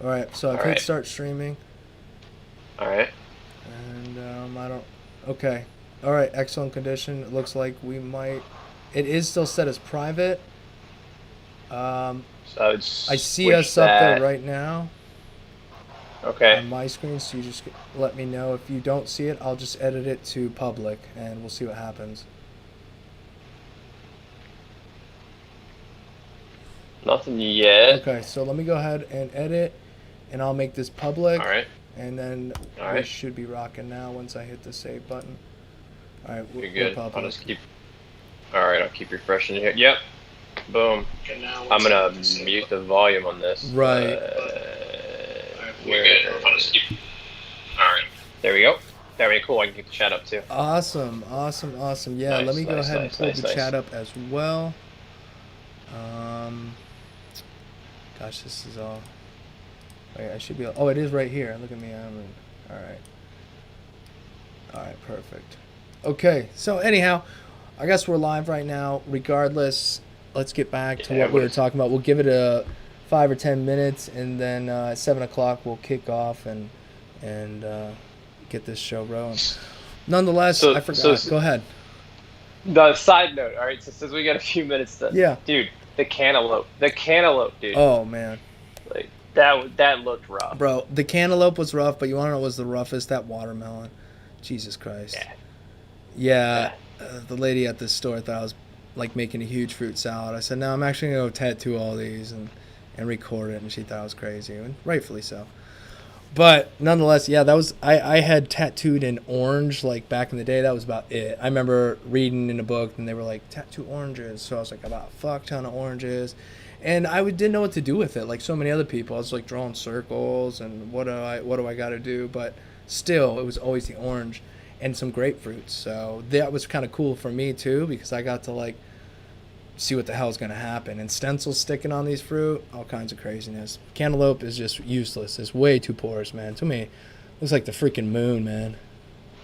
All right, so I've hit start streaming. All right. And I don't. Okay. All right, excellent condition. It looks like we might. It is still set as private. So I would I see us switch up there that. right now Okay. on my screen, so you just let me know. If you don't see it, I'll just edit it to public, and we'll see what happens. Nothing yet. Okay, so let me go ahead and edit, and I'll make this public, All right. and then All we right. should be rocking now once I hit the save button. All right, You're we're good. I'll public. just keep. All right. I'll keep refreshing here. Yep. Boom. I'm gonna mute the volume on this. Right. You're good. I'll just keep. All right. There we go. There we go. Cool. I can keep the chat up too. Awesome, awesome, awesome. Yeah, Nice, let me go nice, ahead and nice, pull nice, the nice. chat up as well. Um, gosh, this is all. Wait, I should be. Oh, it is right here. Look at me. All right. All right, perfect. Okay, so anyhow, I guess we're live right now. Regardless, let's get back to what we were talking about. We'll give it a 5 or 10 minutes, and then at 7 o'clock we'll kick off and get this show rolling. Nonetheless, I forgot. Go ahead. The side note. All right. So since we got a few minutes to. Yeah. Dude, the cantaloupe, dude. Oh man. Like that looked rough. Bro, the cantaloupe was rough, but you want to know what was the roughest? That watermelon. Jesus Christ. Yeah. The lady at the store thought I was like making a huge fruit salad. I said, no, I'm actually going to go tattoo all these and record it. And she thought I was crazy, and rightfully so. But nonetheless, yeah, that was I had tattooed in orange like back in the day. That was about it. I remember reading in a book and they were like tattoo oranges. So I was like about a fuck ton of oranges. And I didn't know what to do with it, like so many other people. I was like drawing circles and what do I got to do? But still, it was always the orange and some grapefruits. So that was kind of cool for me too, because I got to like see what the hell's going to happen. And stencils sticking on these fruit, all kinds of craziness. Cantaloupe is just useless. It's way too porous, man. To me, looks like the freaking moon, man.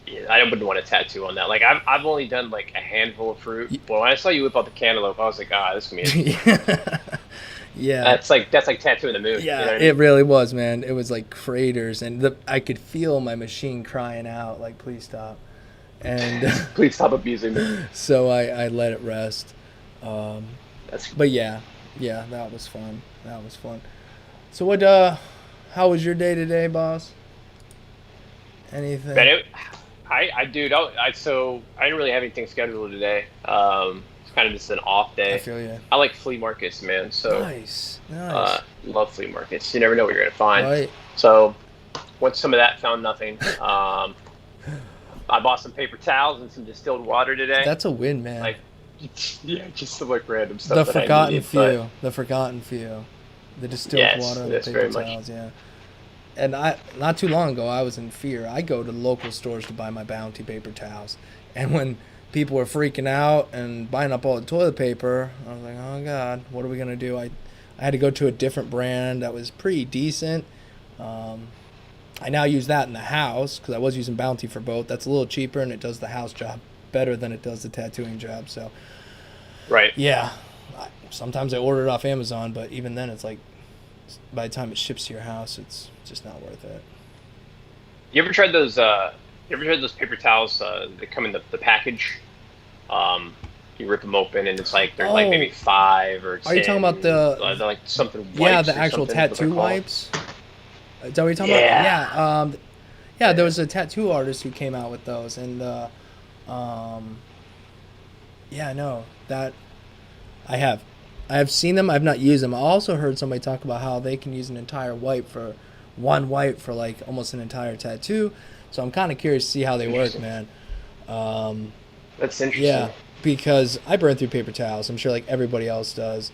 Yeah, I wouldn't want a tattoo on that. Like I've only done like a handful of fruit. But when I saw you whip out the cantaloupe, I was like, this is gonna be. Yeah. That's like tattooing the moon. Yeah, you know what I mean? it really was, man. It was like craters, and I could feel my machine crying out, like, please stop. And please stop abusing me. So I let it rest. That's. But yeah, that was fun. That was fun. So what? How was your day today, boss? Anything? So I didn't really have anything scheduled today. It's kind of just an off day. I feel you. I like flea markets, man. So Nice. love flea markets. You never know what you're gonna find. Right. So went some of that, found nothing. I bought some paper towels and some distilled water today. That's a win, man. Like, yeah, just some like random stuff. The forgotten few. The forgotten few. The distilled water and the paper towels. Yeah. And not too long ago, I was in fear. I go to local stores to buy my Bounty paper towels, and when people were freaking out and buying up all the toilet paper, I was like, oh god, what are we gonna do? I had to go to a different brand that was pretty decent. I now use that in the house because I was using Bounty for both. That's a little cheaper and it does the house job better than it does the tattooing job. So, right. Yeah. Sometimes I order it off Amazon, but even then, it's like by the time it ships to your house, it's just not worth it. You ever tried those? Paper towels that come in the package? You rip them open and it's like they're like maybe 5 or 10. Are you talking about the like something? Yeah, the actual tattoo wipes. Is that what you're talking about? Yeah. There was a tattoo artist who came out with those, and yeah, no, that I have seen them. I've not used them. I also heard somebody talk about how they can use an entire wipe for one wipe for like almost an entire tattoo. So I'm kind of curious to see how they work, man. That's interesting. Yeah, because I burn through paper towels. I'm sure like everybody else does.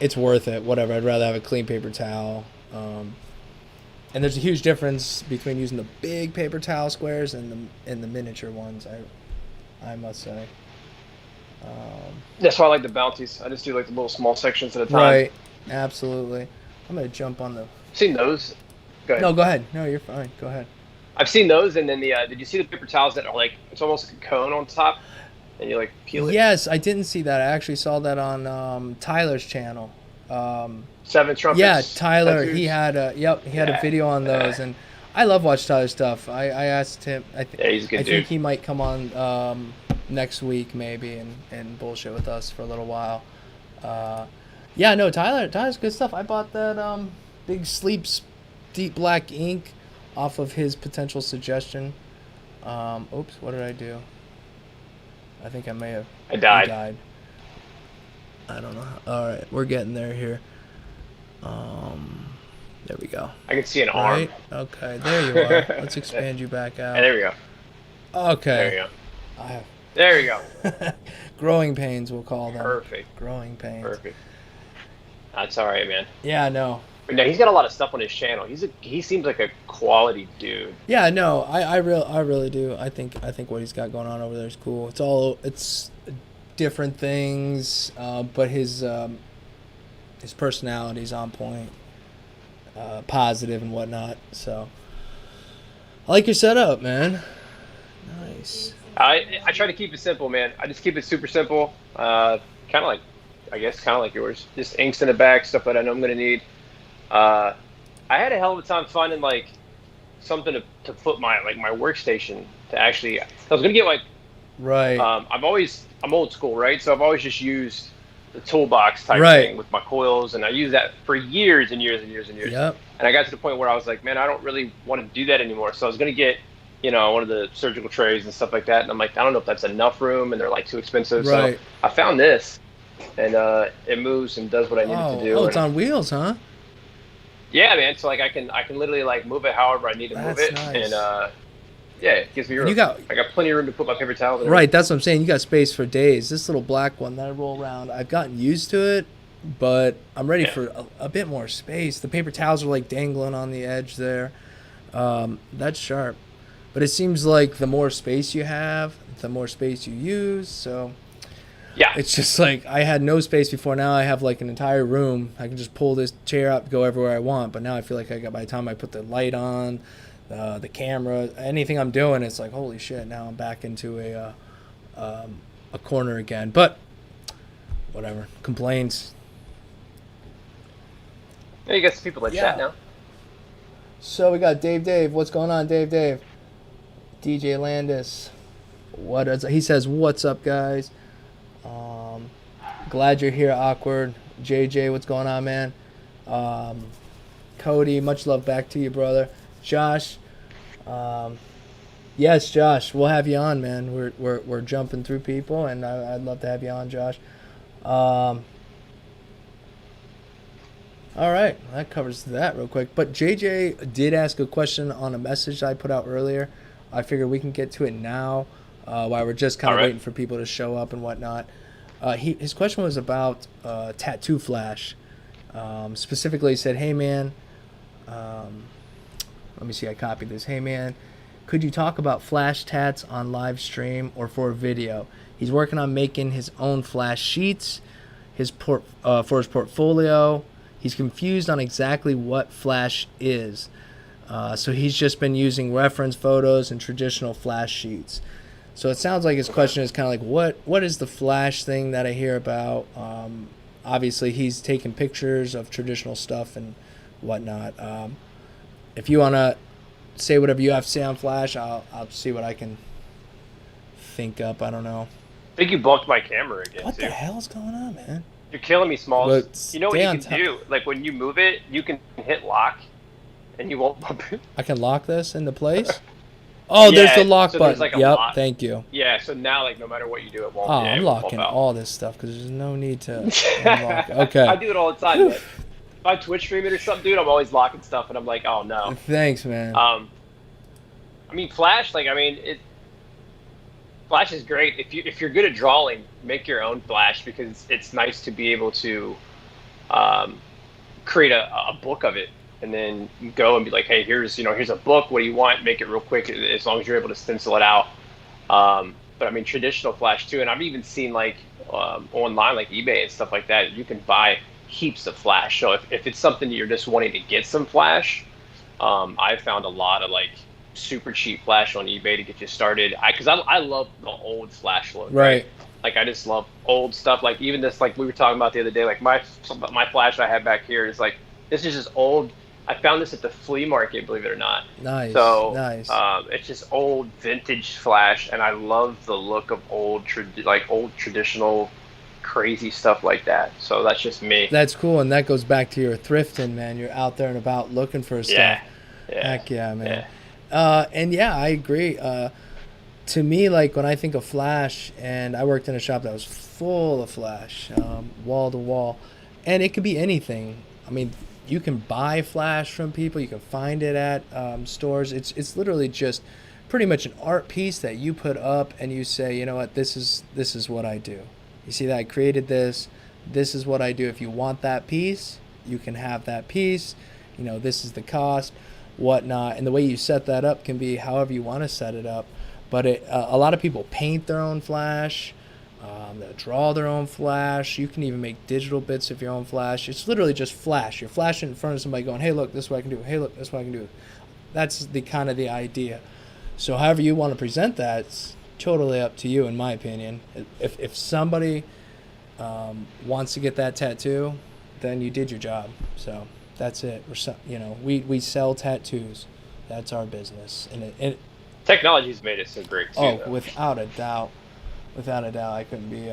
It's worth it. Whatever. I'd rather have a clean paper towel. And there's a huge difference between using the big paper towel squares and the miniature ones. I must say. That's why I like the bounties. I just do like the little small sections at a time. Right. Absolutely. I'm gonna jump on the. Seen those? Go ahead. No, go ahead. No, you're fine. Go ahead. I've seen those, and then did you see the paper towels that are like it's almost like a cone on top, and you like peel it? Yes, I didn't see that. I actually saw that on Tyler's channel. Seven Trumpets. Yeah, Tyler. tattoos. He had a video on those, and I love watch Tyler's stuff. I asked him. Yeah, he's a good I think dude. he might come on next week maybe and bullshit with us for a little while. Yeah, no, Tyler's good stuff. I bought that big Sleeps Deep Black ink off of his potential suggestion. Oops, what did I do? I think I may have. I died. I don't know. All right, we're getting there here. There we go. I can see an Right? arm. Okay, there you are. Let's expand you back out. And there we go. Okay. There you go. I have There you go. growing pains, we'll call them. Perfect. Growing pains. Perfect. That's all right, man. Yeah, no. But no, he's got a lot of stuff on his channel. He seems like a quality dude. Yeah, no. I really do. I think what he's got going on over there is cool. It's different things, but his personality's on point, positive and whatnot. So I like your setup, man. Nice. I try to keep it simple, man. I just keep it super simple. Kind of like yours. Just inks in the back, stuff that I know I'm gonna need. I had a hell of a time finding like something to put my workstation to actually. I was gonna get like. Right. I'm old school, right? So I've always just used the toolbox type thing with my coils, and I used that for years and years and years and years. Yep. And I got to the point where I was like, man, I don't really want to do that anymore. So I was gonna get, one of the surgical trays and stuff like that. And I'm like, I don't know if that's enough room, and they're like too expensive. Right. So I found this, and it moves and does what I need it to do. Oh, it's on wheels, huh? Yeah, man. So like I can literally like move it however I need to move it, nice. and yeah, it gives me room. I got plenty of room to put my paper towels in. Right, that's what I'm saying. You got space for days. This little black one that I roll around, I've gotten used to it, but I'm ready for a bit more space. The paper towels are like dangling on the edge there. That's sharp. But it seems like the more space you have, the more space you use. So yeah, it's just like I had no space before. Now I have like an entire room. I can just pull this chair up, go everywhere I want. But now I feel like by the time I put the light on, the camera, anything I'm doing, it's like holy shit. Now I'm back into a corner again. But whatever, complaints. Yeah, you got some people that chat now. So we got Dave. What's going on, Dave? DJ Landis. He says, what's up, guys? Glad you're here, Awkward. JJ, what's going on, man? Cody, much love back to you, brother. Josh, yes, Josh, we'll have you on, man. We're jumping through people, and I'd love to have you on, Josh. All right, that covers that real quick. But JJ did ask a question on a message I put out earlier. I figured we can get to it now, while we're just kind of waiting for people to show up and whatnot. His question was about tattoo flash. Specifically, he said, "Hey man, let me see. I copied this. Hey man, could you talk about flash tats on live stream or for a video? He's working on making his own flash sheets, for his portfolio. He's confused on exactly what flash is. So he's just been using reference photos and traditional flash sheets." So it sounds like his question is kind of like, what is the flash thing that I hear about? Obviously, he's taking pictures of traditional stuff and whatnot. If you want to say whatever you have to say on flash, I'll see what I can think up. I don't know. I think you bumped my camera again. What the hell is going on, man? You're killing me, Smalls. But you know what you can do? Like when you move it, you can hit lock, and you won't bump it. I can lock this into place. Oh, yeah, there's the lock button. Like yep, lock. Thank you. Yeah, so now like no matter what you do, it won't. Oh, yeah, I'm locking all this stuff because there's no need to unlock. Okay. I do it all the time. Man. If I Twitch stream it or something, dude, I'm always locking stuff, and I'm like, oh no. Thanks, man. I mean, Flash, Flash is great. If you're good at drawing, make your own Flash because it's nice to be able to create a book of it. And then go and be like, hey, here's a book. What do you want? Make it real quick as long as you're able to stencil it out. But I mean, traditional Flash too. And I've even seen like online, like eBay and stuff like that. You can buy heaps of Flash. So if it's something that you're just wanting to get some Flash, I've found a lot of like super cheap Flash on eBay to get you started. Because I love the old Flash look. Right. Like I just love old stuff. Like even this, like we were talking about the other day. Like my flash I have back here is like this is just old. I found this at the flea market, believe it or not. Nice, So nice. it's just old vintage flash, and I love the look of like old traditional crazy stuff like that. So that's just me. That's cool, and that goes back to your thrifting, man. You're out there and about looking for stuff. Yeah, yeah, Heck yeah, man. yeah. And yeah, I agree. To me, like when I think of Flash, and I worked in a shop that was full of Flash, wall to wall, and it could be anything. I mean, you can buy Flash from people. You can find it at stores. It's literally just pretty much an art piece that you put up, and you say, you know what, this is what I do. You see that I created this. This is what I do. If you want that piece, you can have that piece. You know, this is the cost, whatnot, and the way you set that up can be however you want to set it up. But a lot of people paint their own Flash. They'll draw their own Flash. You can even make digital bits of your own Flash. It's literally just Flash. You're flashing in front of somebody going, hey, look, this is what I can do. Hey, look, this is what I can do. That's the kind of the idea. So however you want to present that, it's totally up to you, in my opinion. If somebody wants to get that tattoo, then you did your job. So that's it. We sell tattoos. That's our business. And Technology's made it so great too. oh, Though. without a doubt, I couldn't be.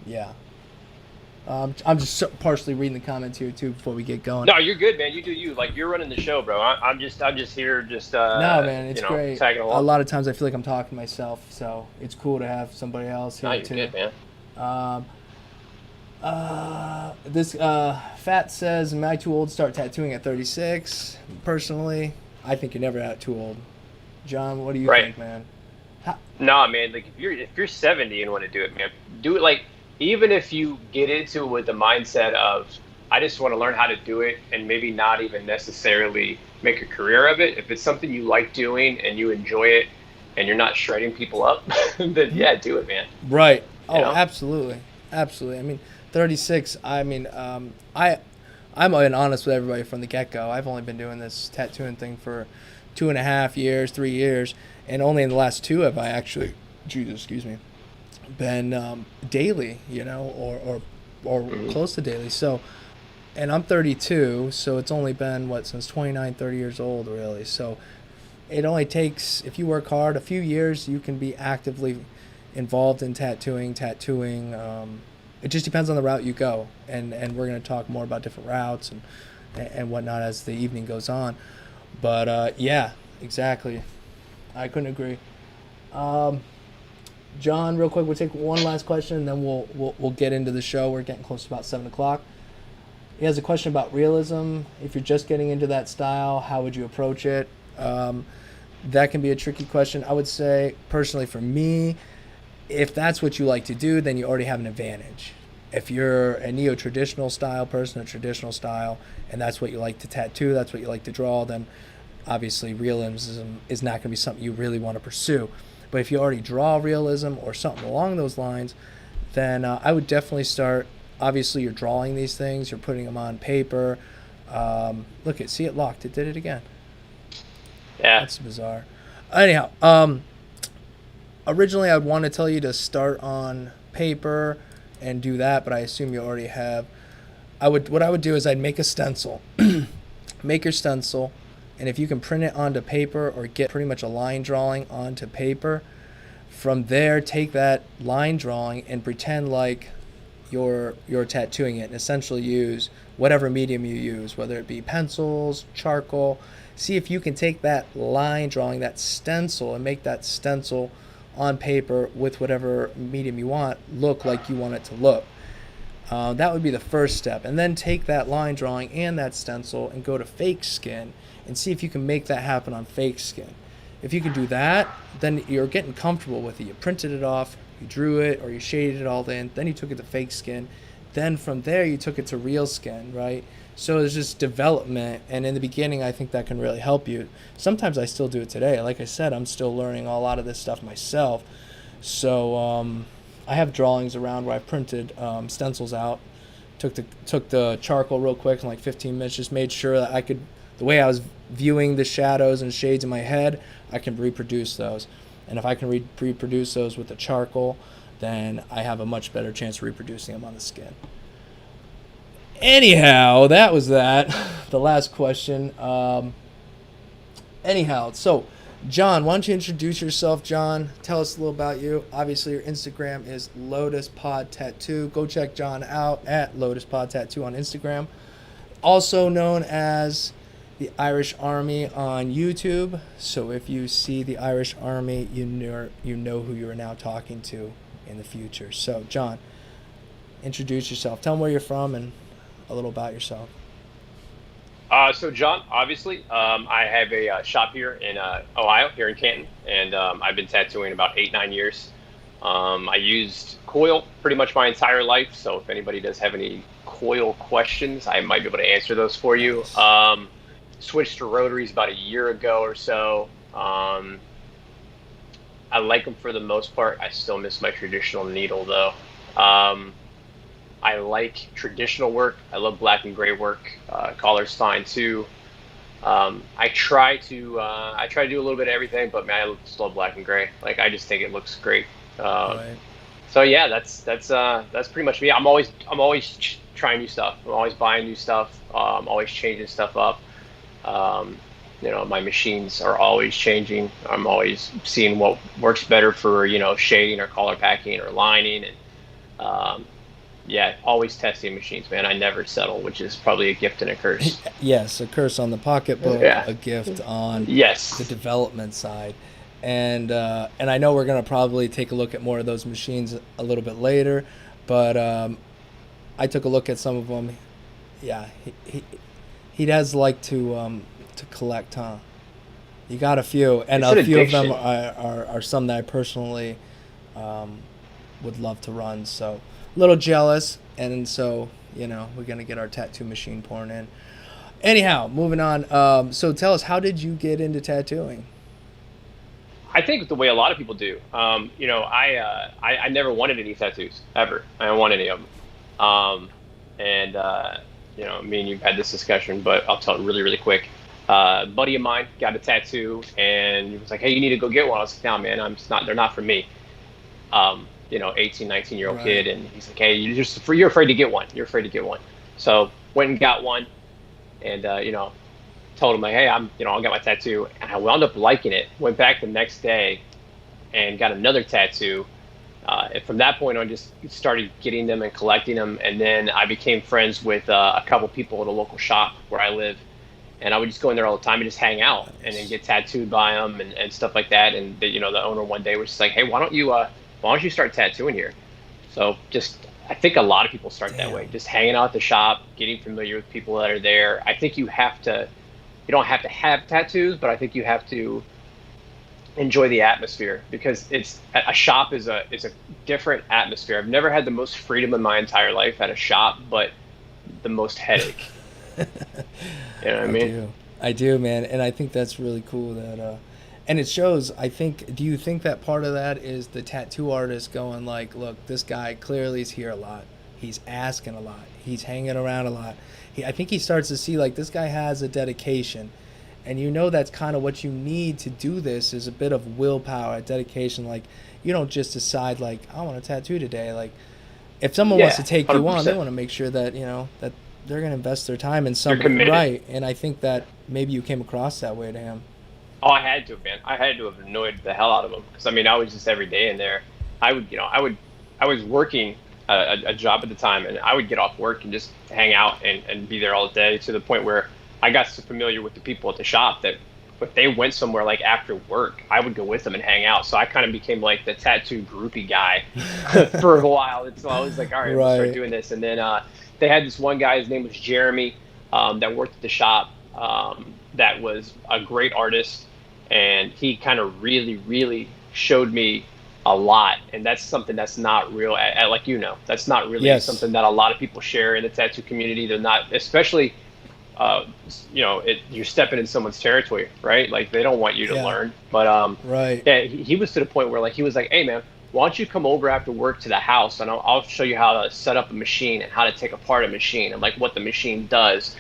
Yeah. I'm just partially reading the comments here too before we get going. No, you're good, man. You do you. Like you're running the show, bro. I'm just here, just No, man, it's great. tagging A along. lot of times I feel like I'm talking to myself, so it's cool to have somebody else No, here you're too. good, man. Um, this Fat says, "Am I too old to start tattooing at 36?" Personally, I think you're never too old. John, what do you Right. think, man? Nah, man. Like if you're 70 and want to do it, man, do it. Like even if you get into it with the mindset of I just want to learn how to do it and maybe not even necessarily make a career of it. If it's something you like doing and you enjoy it and you're not shredding people up, then yeah, do it, man. Right. You Oh, know? absolutely, absolutely. I mean, 36. I mean, I'm being honest with everybody from the get go. I've only been doing this tattooing thing for 2.5 years, 3 years, and only in the last two have I actually, Jesus, excuse me, been daily, or close to daily. So, and I'm 32, so it's only been since 29, 30 years old, really. So, it only takes, if you work hard, a few years, you can be actively involved in tattooing. It just depends on the route you go, and we're going to talk more about different routes and whatnot as the evening goes on. But yeah, exactly. I couldn't agree. John, real quick, we'll take one last question, and then we'll get into the show. We're getting close to about 7:00. He has a question about realism. If you're just getting into that style, how would you approach it? That can be a tricky question. I would say, personally, for me, if that's what you like to do, then you already have an advantage. If you're a neo-traditional style person, a traditional style, and that's what you like to tattoo, that's what you like to draw, then obviously realism is not going to be something you really want to pursue. But if you already draw realism or something along those lines, then I would definitely start. Obviously, you're drawing these things, you're putting them on paper. See it locked. It did it again. Yeah. That's bizarre. Anyhow, originally I'd want to tell you to start on paper and do that, but I assume you already have. What I would do is I'd make a stencil. Make your stencil, and if you can print it onto paper or get pretty much a line drawing onto paper, from there take that line drawing and pretend like you're tattooing it, and essentially use whatever medium you use, whether it be pencils, charcoal. See if you can take that line drawing, that stencil, and make that stencil on paper with whatever medium you want look like you want it to look. That would be the first step. And then take that line drawing and that stencil and go to fake skin and see if you can make that happen on fake skin. If you can do that, then you're getting comfortable with it. You printed it off, you drew it, or you shaded it all in, then you took it to fake skin. Then from there you took it to real skin, right? So there's just development, and in the beginning I think that can really help you. Sometimes I still do it today. Like I said, I'm still learning a lot of this stuff myself. So I have drawings around where I printed stencils out, took the charcoal real quick in like 15 minutes, just made sure that I could, the way I was viewing the shadows and shades in my head, I can reproduce those. And if I can reproduce those with the charcoal, then I have a much better chance of reproducing them on the skin. Anyhow, that was that. The last question. Anyhow, so John, why don't you introduce yourself, John? Tell us a little about you. Obviously, your Instagram is Lotus Pod Tattoo. Go check John out at Lotus Pod Tattoo on Instagram. Also known as the Irish Army on YouTube. So if you see the Irish Army, you know who you are now talking to in the future. So, John, introduce yourself. Tell them where you're from and a little about yourself. So John, obviously, I have a shop here in Ohio, here in Canton, and I've been tattooing about 8-9 years. I used coil pretty much my entire life, so if anybody does have any coil questions, I might be able to answer those for you. Switched to rotaries about a year ago or so. I like them for the most part. I still miss my traditional needle though. I like traditional work. I love black and gray work. Color's fine too. I try to do a little bit of everything, but man, I just love black and gray. Like I just think it looks great. Right. So yeah, that's pretty much me. I'm always trying new stuff. I'm always buying new stuff. I'm always changing stuff up. My machines are always changing. I'm always seeing what works better for shading or color packing or lining and. Always testing machines, man. I never settle, which is probably a gift and a curse. Yes, a curse on the pocketbook, a gift on the development side. And I know we're going to probably take a look at more of those machines a little bit later, but I took a look at some of them. Yeah, he does like to collect, huh? You got a few, and it's a few addiction. of them are some that I personally would love to run, so a little jealous, and so we're gonna get our tattoo machine pouring in. Anyhow, moving on. So tell us, how did you get into tattooing? I think the way a lot of people do. I never wanted any tattoos ever. I didn't want any of them. Me and you've had this discussion, but I'll tell it really, really quick. A buddy of mine got a tattoo, and he was like, "Hey, you need to go get one." I was like, "No, man, they're not for me." 18, 19-year-old kid, and he's like, "Hey, you're afraid to get one. You're afraid to get one." So went and got one, and told him like, "Hey, I'll get my tattoo," and I wound up liking it. Went back the next day, and got another tattoo. And from that point on, just started getting them and collecting them, and then I became friends with a couple people at a local shop where I live, and I would just go in there all the time and just hang out and then get tattooed by them and stuff like that. And the owner one day was just like, "Hey, why don't you start tattooing here?" So I think a lot of people start that way, just hanging out at the shop, getting familiar with people that are there. I think you don't have to have tattoos, but I think you have to enjoy the atmosphere, because a shop is a different atmosphere. I've never had the most freedom in my entire life at a shop, but the most headache. You know what I mean? I do, man. And I think that's really cool that, and it shows, I think, do you think that part of that is the tattoo artist going like, look, this guy clearly is here a lot. He's asking a lot. He's hanging around a lot. I think he starts to see like this guy has a dedication. And that's kind of what you need to do this, is a bit of willpower, dedication. Like, you don't just decide like, I want a tattoo today. Like, if someone wants to take 100%. You on, they want to make sure that, that they're going to invest their time in something right. And I think that maybe you came across that way to him. Oh, I had to, man. I had to have annoyed the hell out of him, because I was just every day in there. I was working a job at the time, and I would get off work and just hang out and be there all day, to the point where I got so familiar with the people at the shop that if they went somewhere like after work, I would go with them and hang out. So I kind of became like the tattoo groupie guy for a while. And so I was like, all right, we'll start doing this. And then they had this one guy, his name was Jeremy, that worked at the shop, that was a great artist. And he kind of really, really showed me a lot. And that's something that's not real, that's not really something that a lot of people share in the tattoo community. They're not, especially... you're stepping in someone's territory, right? Like, they don't want you to learn. But he was to the point where like he was like, "Hey man, why don't you come over after work to the house, and I'll show you how to set up a machine and how to take apart a machine and like what the machine does,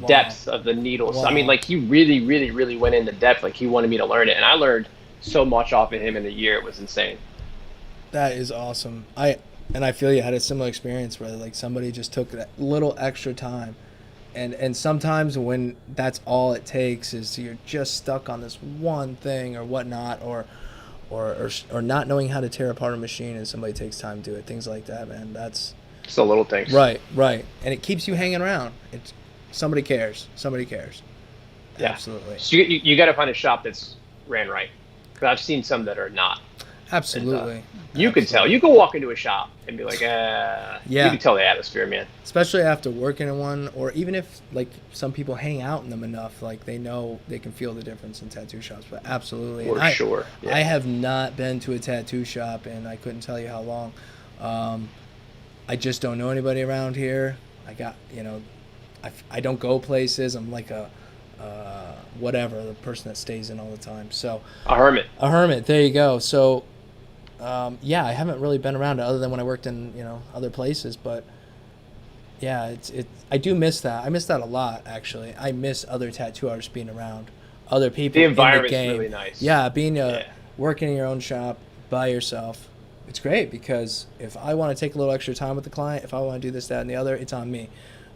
depth of the needles." Wow. Like he really, really, really went into depth. Like he wanted me to learn it, and I learned so much off of him in a year. It was insane. That is awesome. I feel you had a similar experience where like somebody just took that little extra time, and sometimes when that's all it takes is you're just stuck on this one thing or whatnot, or not knowing how to tear apart a machine, and somebody takes time to do it. Things like that, man. That's It's the little things. right, and it keeps you hanging around. It's somebody cares. Somebody cares. Yeah. Absolutely. So you got to find a shop that's ran right. 'Cause I've seen some that are not. Absolutely. And, you can tell. You can walk into a shop and be like, Yeah. You can tell the atmosphere, man. Especially after working in one, or even if like some people hang out in them enough, like they know they can feel the difference in tattoo shops. But absolutely, For sure. Yeah. I have not been to a tattoo shop, and I couldn't tell you how long. I just don't know anybody around here. I got, I don't go places. I'm like a whatever, the person that stays in all the time. So A hermit. There you go. So yeah, I haven't really been around it other than when I worked in other places. But yeah, I do miss that. I miss that a lot, actually. I miss other tattoo artists being around, other people. The environment's in the game. really nice. Yeah, working in your own shop by yourself. It's great because if I want to take a little extra time with the client, if I want to do this, that, and the other, it's on me.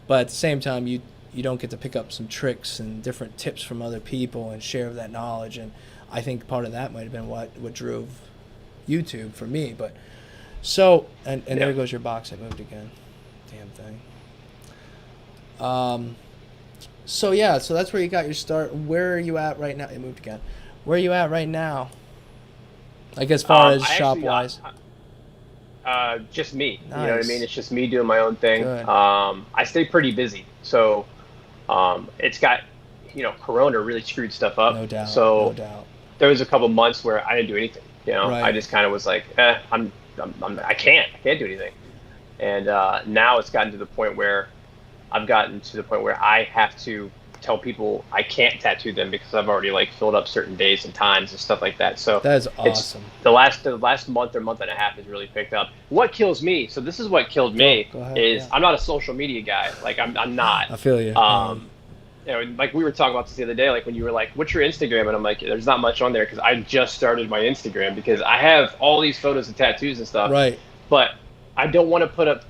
But at the same time, you don't get to pick up some tricks and different tips from other people and share that knowledge. And I think part of that might have been what drove YouTube for me. But so and there goes your box. It moved again. Damn thing. So yeah, so that's where you got your start. Where are you at right now? It moved again. Where are you at right now? Like as far as shop wise. Just me. Nice. You know what I mean? It's just me doing my own thing. Good. I stay pretty busy. So it's got, Corona really screwed stuff up. No doubt. So no doubt. there was a couple months where I didn't do anything. Right. I just kind of was like, I can't do anything. And now it's gotten to the point where I have to tell people I can't tattoo them because I've already like filled up certain days and times and stuff like that. So that is awesome. The last month or month and a half has really picked up. What kills me? So this is what killed me. Go ahead, is yeah. I'm not a social media guy. Like I'm not. I feel you. Like we were talking about this the other day, like when you were like, what's your Instagram? And I'm like, there's not much on there because I just started my Instagram because I have all these photos of tattoos and stuff. Right. But I don't want to put up,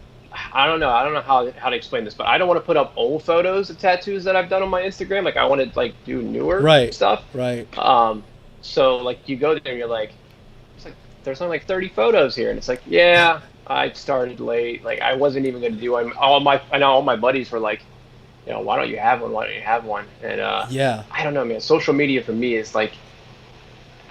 I don't know how to explain this, but I don't want to put up old photos of tattoos that I've done on my Instagram. Like I want to like do newer stuff. Right. So like you go there and you're like, it's like there's only like 30 photos here, and it's like, yeah, I started late. Like I wasn't even going to do one. I know all my buddies were like, why don't you have one? Why don't you have one? And yeah, I don't know, man. Social media for me is like,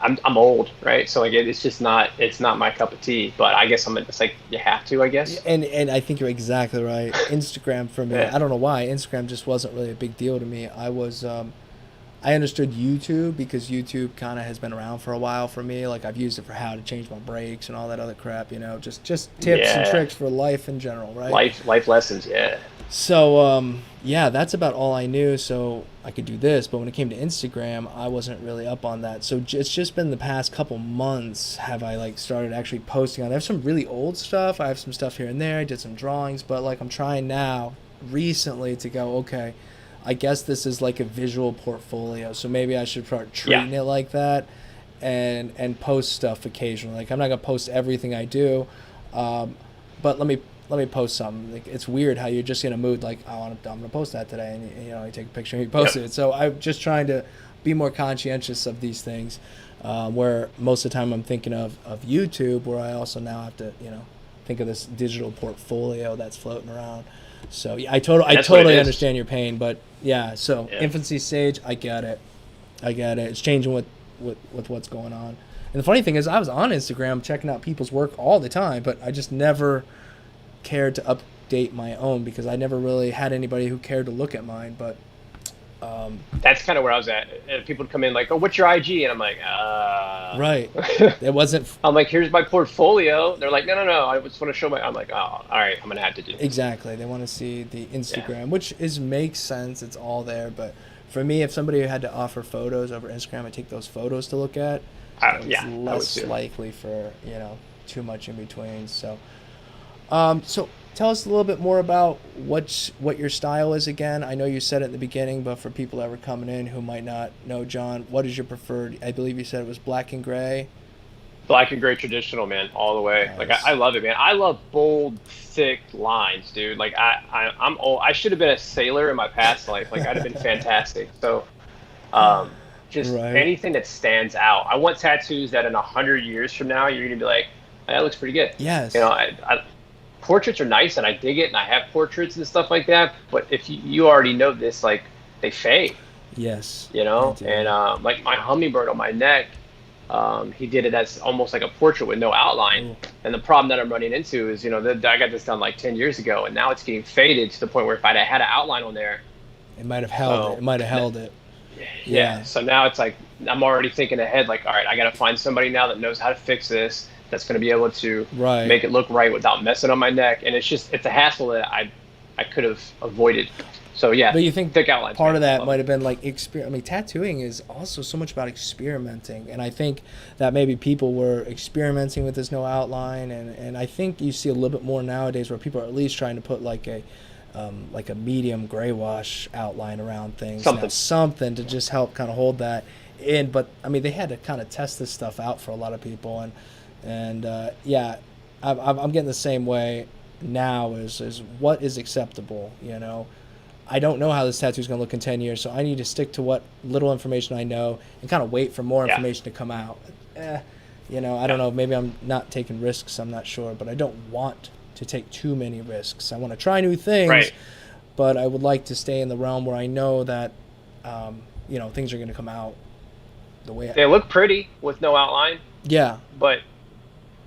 I'm old, right? So like it's not my cup of tea. But I guess it's like you have to, I guess. And I think you're exactly right. Instagram for me, I don't know why Instagram just wasn't really a big deal to me. I understood YouTube because YouTube kind of has been around for a while for me. Like I've used it for how to change my brakes and all that other crap. Just tips and tricks for life in general, right? Life lessons, yeah. So yeah, that's about all I knew. So I could do this, but when it came to Instagram, I wasn't really up on that. So it's just been the past couple months have I like started actually posting on. I have some really old stuff. I have some stuff here and there. I did some drawings, but like I'm trying now recently to go, okay, I guess this is like a visual portfolio. So maybe I should start treating it like that and post stuff occasionally. Like I'm not gonna post everything I do, but let me post something. Like it's weird how you're just in a mood like, oh, I'm gonna post that today, and you take a picture and you post it. So I'm just trying to be more conscientious of these things, where most of the time I'm thinking of YouTube, where I also now have to think of this digital portfolio that's floating around. So yeah, I totally understand your pain, but yeah. So infancy stage, I get it. It's changing with what's going on. And the funny thing is, I was on Instagram checking out people's work all the time, but I just never cared to update my own because I never really had anybody who cared to look at mine. But that's kind of where I was at. And people would come in like, oh, what's your IG? And I'm like, right. It wasn't. I'm like, here's my portfolio. They're like, no. I just want to show I'm like, oh, all right, I'm gonna have to do this. Exactly. They want to see the Instagram, which makes sense. It's all there. But for me, if somebody had to offer photos over Instagram, I take those photos to look at. It's less likely for too much in between. So. So tell us a little bit more about what your style is again. I know you said it in the beginning, but for people that were coming in who might not know John, what is your preferred? I believe you said it was black and gray. Black and gray traditional, man, all the way. Like I Nice. love it, man. I love bold, thick lines, dude. Like I'm old. I should have been a sailor in my past life. Like I'd have been fantastic. So just Right. anything that stands out. I want tattoos that in 100 years from now, you're gonna be like, that looks pretty good. You know, Yes. portraits are nice and I dig it and I have portraits and stuff like that. But if you already know this, like they fade, Yes, you they know. And do. like my hummingbird on my neck, he did it as almost like a portrait with no outline. Ooh, And the problem that I'm running into is, I got this done like 10 years ago, and now it's getting faded to the point where if I'd had an outline on there, it might have held it. so It might have held it. yeah. Yeah. So now it's like I'm already thinking ahead, like, all right, I got to find somebody now that knows how to fix this, that's going to be able to Right. make it look right without messing on my neck. And it's a hassle that I could have avoided. So yeah, But you think thick outlines, part man, of that love might them. have been like I mean, tattooing is also so much about experimenting, and I think that maybe people were experimenting with this no outline, and I think you see a little bit more nowadays where people are at least trying to put like a medium gray wash outline around things now, Something. something to just help kind of hold that in. But I mean, they had to kind of test this stuff out for a lot of people, and yeah, I'm getting the same way now. Is what is acceptable, you know. I don't know how this tattoo is going to look in 10 years, so I need to stick to what little information I know and kind of wait for more Yeah, information to come out. Eh, you know, I yeah, don't know. Maybe I'm not taking risks. I'm not sure, but I don't want to take too many risks. I want to try new things, right. but I would like to stay in the realm where I know that, things are going to come out the way. They look pretty with no outline, Yeah, but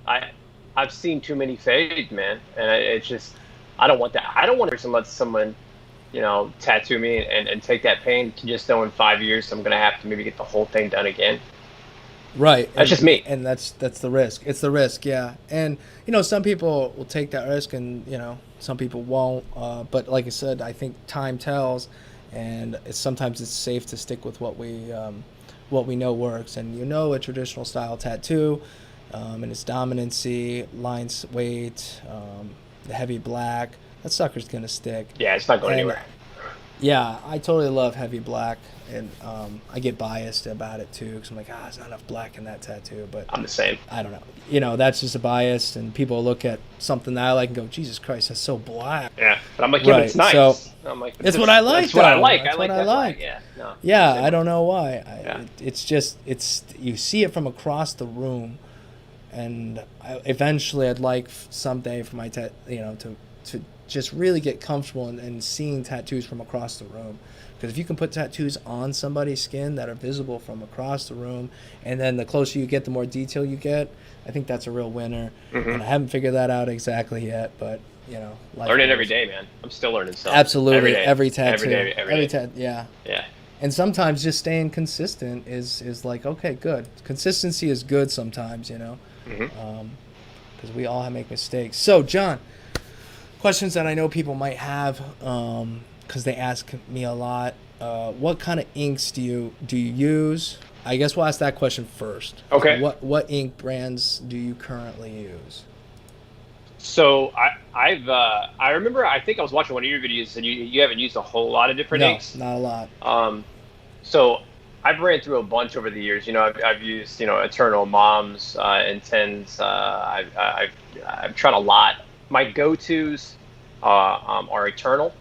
I I've seen too many fade, man, and it's just I don't want that. I don't want to let someone tattoo me and take that pain to just know in 5 years I'm gonna have to maybe get the whole thing done again. right, That's just me. and that's the risk. It's the risk, yeah. And some people will take that risk, and some people won't. But like I said, I think time tells, and sometimes it's safe to stick with what we know works. And a traditional style tattoo, and its dominancy, lines, weight, the heavy black. That sucker's gonna stick. Yeah, it's not going And anywhere. yeah, I totally love heavy black, and I get biased about it too because I'm like, there's not enough black in that tattoo. But I'm the same. I don't know. That's just a bias, and people look at something that I like and go, Jesus Christ, that's so black. Yeah, but I'm like, yeah, but it's Right. So nice. I'm like, it's what I like, that's what I though. like. I That's what like I that black. like. Yeah, no, I'm the Yeah, same I way. don't know why. Yeah, It's just you see it from across the room, and eventually I'd like someday for my to just really get comfortable in seeing tattoos from across the room. Because if you can put tattoos on somebody's skin that are visible from across the room, and then the closer you get, the more detail you get, I think that's a real winner. hmm And I haven't figured that out exactly yet, but life learning every goes. day, man. I'm still learning stuff every Absolutely, day, every every tattoo, day, every day. yeah. Yeah. And sometimes just staying consistent is like, okay, good. Consistency is good sometimes, hmm because we all make mistakes. So, John, questions that I know people might have, because they ask me a lot. What kind of inks do you use? I guess we'll ask that question first. Okay. What ink brands do you currently use? So I remember I think I was watching one of your videos and you haven't used a whole lot of different No, inks. not a lot. So I've ran through a bunch over the years. I've used Eternal Moms and Tens. I've tried a lot. My go-tos are Eternal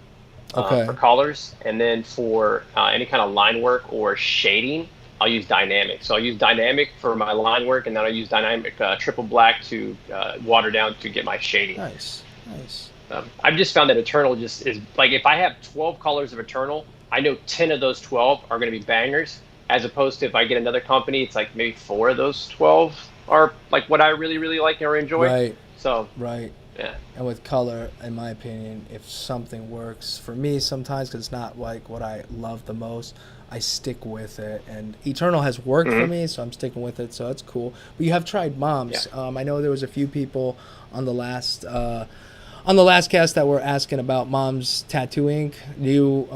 Okay. for colors, and then for any kind of line work or shading, I'll use Dynamic. So I'll use Dynamic for my line work, and then I'll use Dynamic Triple Black to water down to get my shading. Nice. Nice. I've just found that Eternal just is like if I have 12 colors of Eternal, I know 10 of those 12 are going to be bangers. As opposed to if I get another company, it's like maybe 4 of those 12 are like what I really, really like or enjoy. Right. So Right. yeah, And with color, in my opinion, if something works for me sometimes, because it's not like what I love the most, I stick with it. And Eternal has worked for hmm me, so I'm sticking with it. So that's cool. But you have tried yeah. Moms. I know there was a few people on the last cast that were asking about Moms tattoo ink. Do you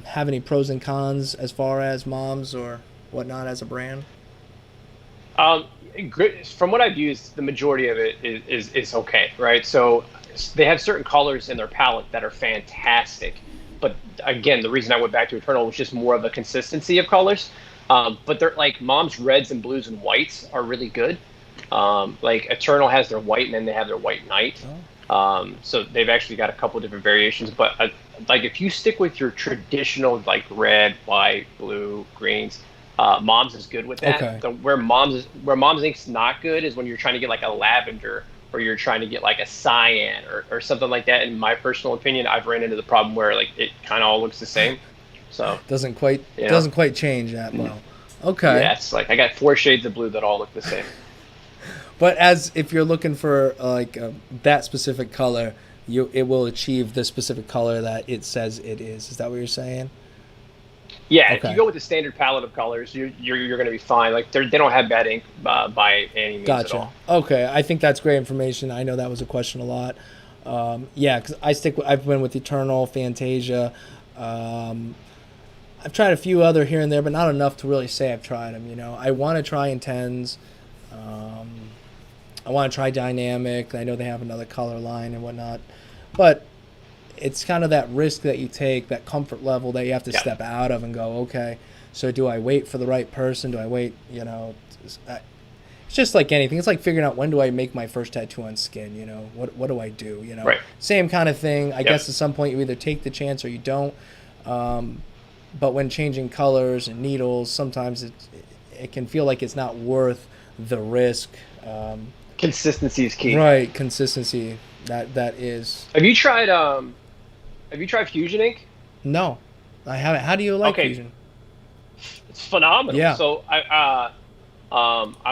have any pros and cons as far as Moms or whatnot as a brand? Um, from what I've used, the majority of it is okay, right? So they have certain colors in their palette that are fantastic. But again, the reason I went back to Eternal was just more of a consistency of colors. But they're like Mom's reds and blues and whites are really good. Like Eternal has their white, and then they have their white Knight. So they've actually got a couple different variations. But like if you stick with your traditional like red, white, blue, greens, Mom's is good with that. Okay. Where Mom's Ink's not good is when you're trying to get like a lavender, or you're trying to get like a cyan, or something like that. In my personal opinion, I've ran into the problem where like it kind of all looks the same. So doesn't quite change that well. Okay. Yeah, it's like I got 4 shades of blue that all look the same. But as if you're looking for like that specific color, it will achieve the specific color that it says it is. Is that what you're saying? Yeah, Okay. if you go with the standard palette of colors, you're going to be fine. Like they don't have bad ink by any means at all. Okay, I think that's great information. I know that was a question a lot. Yeah, because I've been with Eternal, Fantasia. I've tried a few other here and there, but not enough to really say I've tried them. You know, I want to try Intens. I want to try Dynamic. I know they have another color line and whatnot, but it's kind of that risk that you take, that comfort level that you have to step out of and go, okay, so do I wait for the right person? Do I wait, you know? It's just like anything. It's like figuring out when do I make my first tattoo on skin, you know? What do I do, you know? Right. Same kind of thing. I guess at some point you either take the chance or you don't. But when changing colors and needles, sometimes it can feel like it's not worth the risk. Consistency is key. Right, consistency. That is. Have you tried Fusion ink? No, I haven't. How do you like Fusion? It's phenomenal. Yeah. So I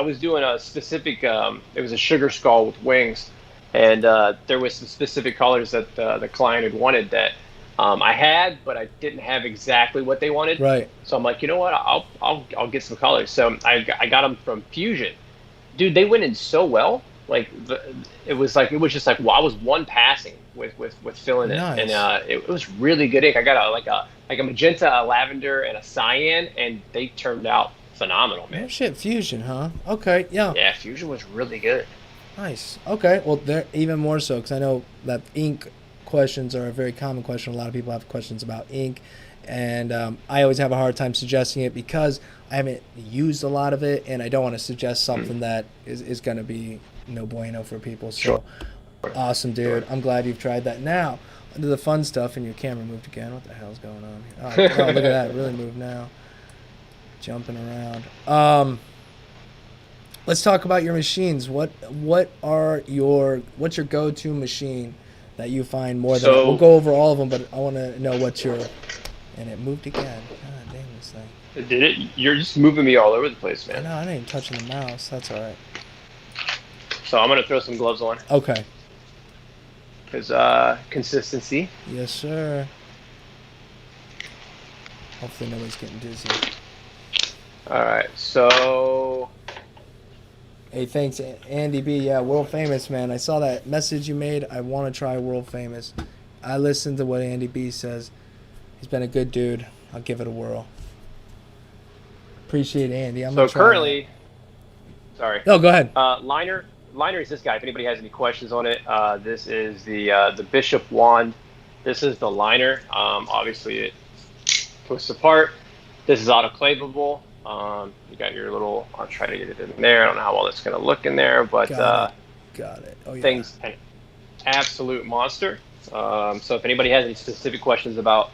was doing a specific. It was a sugar skull with wings, and there was some specific colors that the client had wanted that I had, but I didn't have exactly what they wanted. Right. So I'm like, you know what? I'll get some colors. So I got them from Fusion. Dude, they went in so well. Like it was just like, well, I was one passing with filling it, Nice. and it was really good ink. I got a magenta, a lavender, and a cyan, and they turned out phenomenal, man. Oh shit, Fusion, huh? Okay, yeah. Yeah, Fusion was really good. Nice. Okay, well, they're even more so because I know that ink questions are a very common question. A lot of people have questions about ink, and I always have a hard time suggesting it because I haven't used a lot of it, and I don't want to suggest something that is going to be no bueno for people. So, Sure. Awesome, dude. I'm glad you've tried that. Now, under the fun stuff, and your camera moved again. What the hell's going on here? Oh, look at that. It really moved now. Jumping around. Let's talk about your machines. What's your go-to machine that you find more than we'll go over all of them, but I want to know what's your. And it moved again. God damn this thing. Did it? You're just moving me all over the place, man. No, I ain't touching the mouse. That's all right. So I'm gonna throw some gloves on. Okay. Because consistency. Yes, sir. Hopefully nobody's getting dizzy. All right, so. Hey, thanks, Andy B. Yeah, world famous, man. I saw that message you made. I want to try world famous. I listened to what Andy B says. He's been a good dude. I'll give it a whirl. Appreciate Andy. So currently, sorry. No, go ahead. Liner is this guy. If anybody has any questions on it, this is the Bishop wand. This is the liner. Obviously, it twists apart. This is autoclavable. You got your little. I'll try to get it in there. I don't know how well it's going to look in there, but got it. Oh, yeah. Thing's an absolute monster. So if anybody has any specific questions about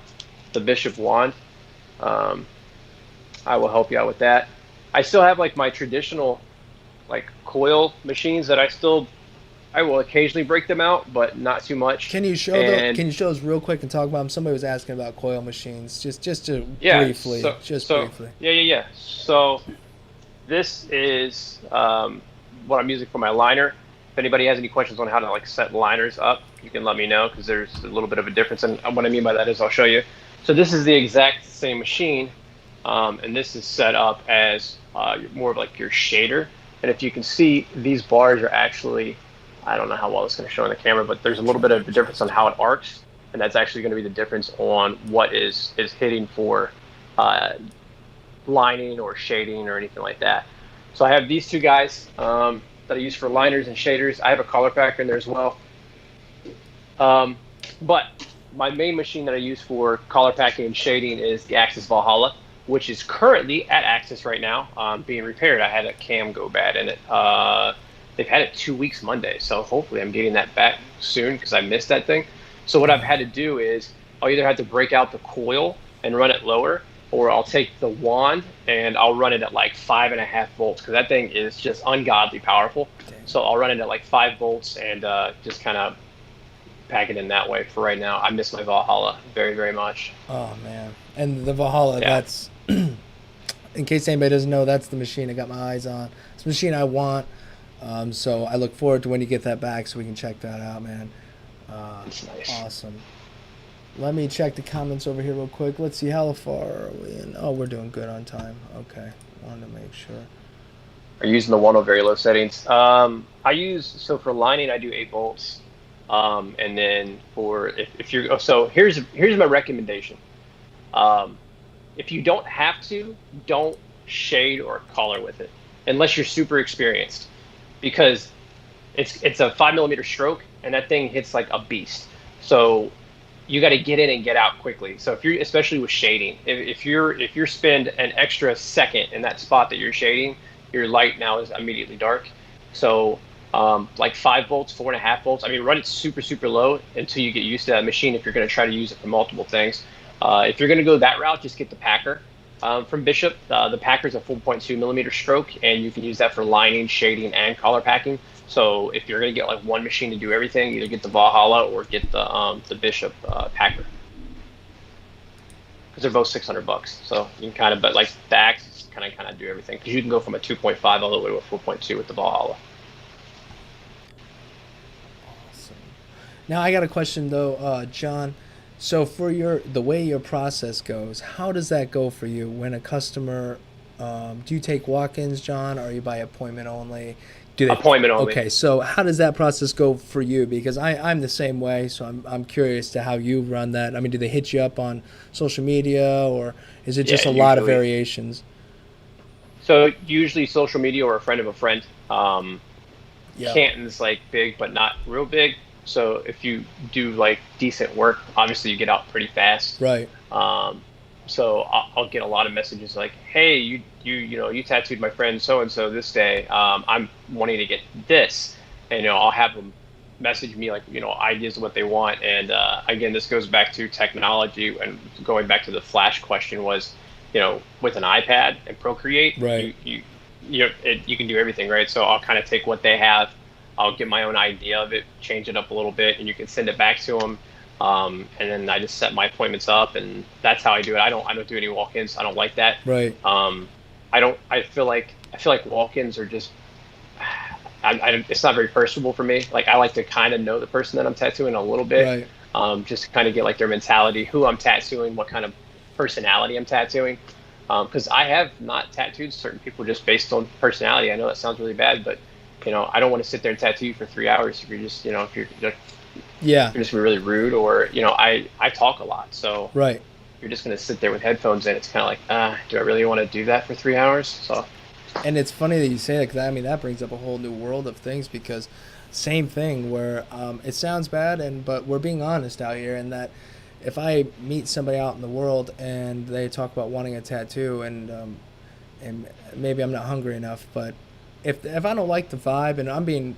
the Bishop wand, I will help you out with that. I still have like my traditional like coil machines that I will occasionally break them out, but not too much. Can you show us real quick and talk about them? Somebody was asking about coil machines, just briefly. Briefly. Yeah. So this is what I'm using for my liner. If anybody has any questions on how to like set liners up, you can let me know because there's a little bit of a difference. And what I mean by that is I'll show you. So this is the exact same machine, and this is set up as more of like your shader. And if you can see, these bars are actually, I don't know how well it's going to show in the camera, but there's a little bit of a difference on how it arcs, and that's actually going to be the difference on what is hitting for lining or shading or anything like that. So I have these two guys that I use for liners and shaders. I have a color packer in there as well. But my main machine that I use for color packing and shading is the Axis Valhalla, which is currently at Axis right now, being repaired. I had a cam go bad in it. they've had it 2 weeks Monday. So hopefully I'm getting that back soon because I missed that thing. So what I've had to do is I'll either have to break out the coil and run it lower, or I'll take the wand and I'll run it at like 5.5 volts because that thing is just ungodly powerful. So I'll run it at like 5 volts and just kind of pack it in that way for right now. I miss my Valhalla very, very much. Oh man, and the Valhalla, Yeah. that's in case anybody doesn't know, that's the machine I got my eyes on. It's the machine I want. So I look forward to when you get that back so we can check that out, man. It's nice. Awesome. Let me check the comments over here real quick. Let's see, how far are we in? Oh, we're doing good on time. Okay, wanted to make sure. Are you using the one on very low settings? So for lining, I do 8 volts. And then for if you're, so here's my recommendation. If you don't have to, don't shade or color with it unless you're super experienced, because it's a 5 millimeter stroke and that thing hits like a beast. So you got to get in and get out quickly. So if you're, especially with shading, if you're spend an extra second in that spot that you're shading, your light now is immediately dark. So like 5 volts, 4.5 volts. I mean, run it super, super low until you get used to that machine if you're going to try to use it for multiple things. If you're going to go that route, just get the Packer from Bishop. The Packer's a 4.2 millimeter stroke, and you can use that for lining, shading, and color packing. So if you're going to get like one machine to do everything, either get the Valhalla or get the Bishop Packer, because they're both $600. So you can kind of, but like the Axe kind of do everything, because you can go from a 2.5 all the way to a 4.2 with the Valhalla. Awesome. Now I got a question though, John. So for the way your process goes, how does that go for you when a customer? Do you take walk-ins, John, or are you by appointment only? Appointment only. Okay, so how does that process go for you? Because I'm the same way, so I'm curious to how you run that. I mean, do they hit you up on social media, or is it just a lot of variations? So usually social media or a friend of a friend. Yeah. Canton's like big, but not real big. So if you do like decent work, obviously you get out pretty fast. Right. So I'll get a lot of messages like, "Hey, you tattooed my friend so and so this day. I'm wanting to get this," and I'll have them message me like ideas of what they want. And again, this goes back to technology, and going back to the Flash question was, with an iPad and Procreate, right? You can do everything, right? So I'll kind of take what they have, I'll get my own idea of it, change it up a little bit, and you can send it back to them. And then I just set my appointments up, and that's how I do it. I don't do any walk-ins. I don't like that. Right. I feel like walk-ins are just, it's not very personable for me. Like I like to kind of know the person that I'm tattooing a little bit, right. Just to kind of get like their mentality, who I'm tattooing, what kind of personality I'm tattooing. Because I have not tattooed certain people just based on personality. I know that sounds really bad, but I don't want to sit there and tattoo you for 3 hours if you're just, if you're you're just really rude, or I talk a lot, so right. You're just gonna sit there with headphones in. It's kind of like, do I really want to do that for 3 hours? So. And it's funny that you say that, because I mean that brings up a whole new world of things, because same thing where it sounds bad, but we're being honest out here, and that if I meet somebody out in the world and they talk about wanting a tattoo, and maybe I'm not hungry enough, but if I don't like the vibe, and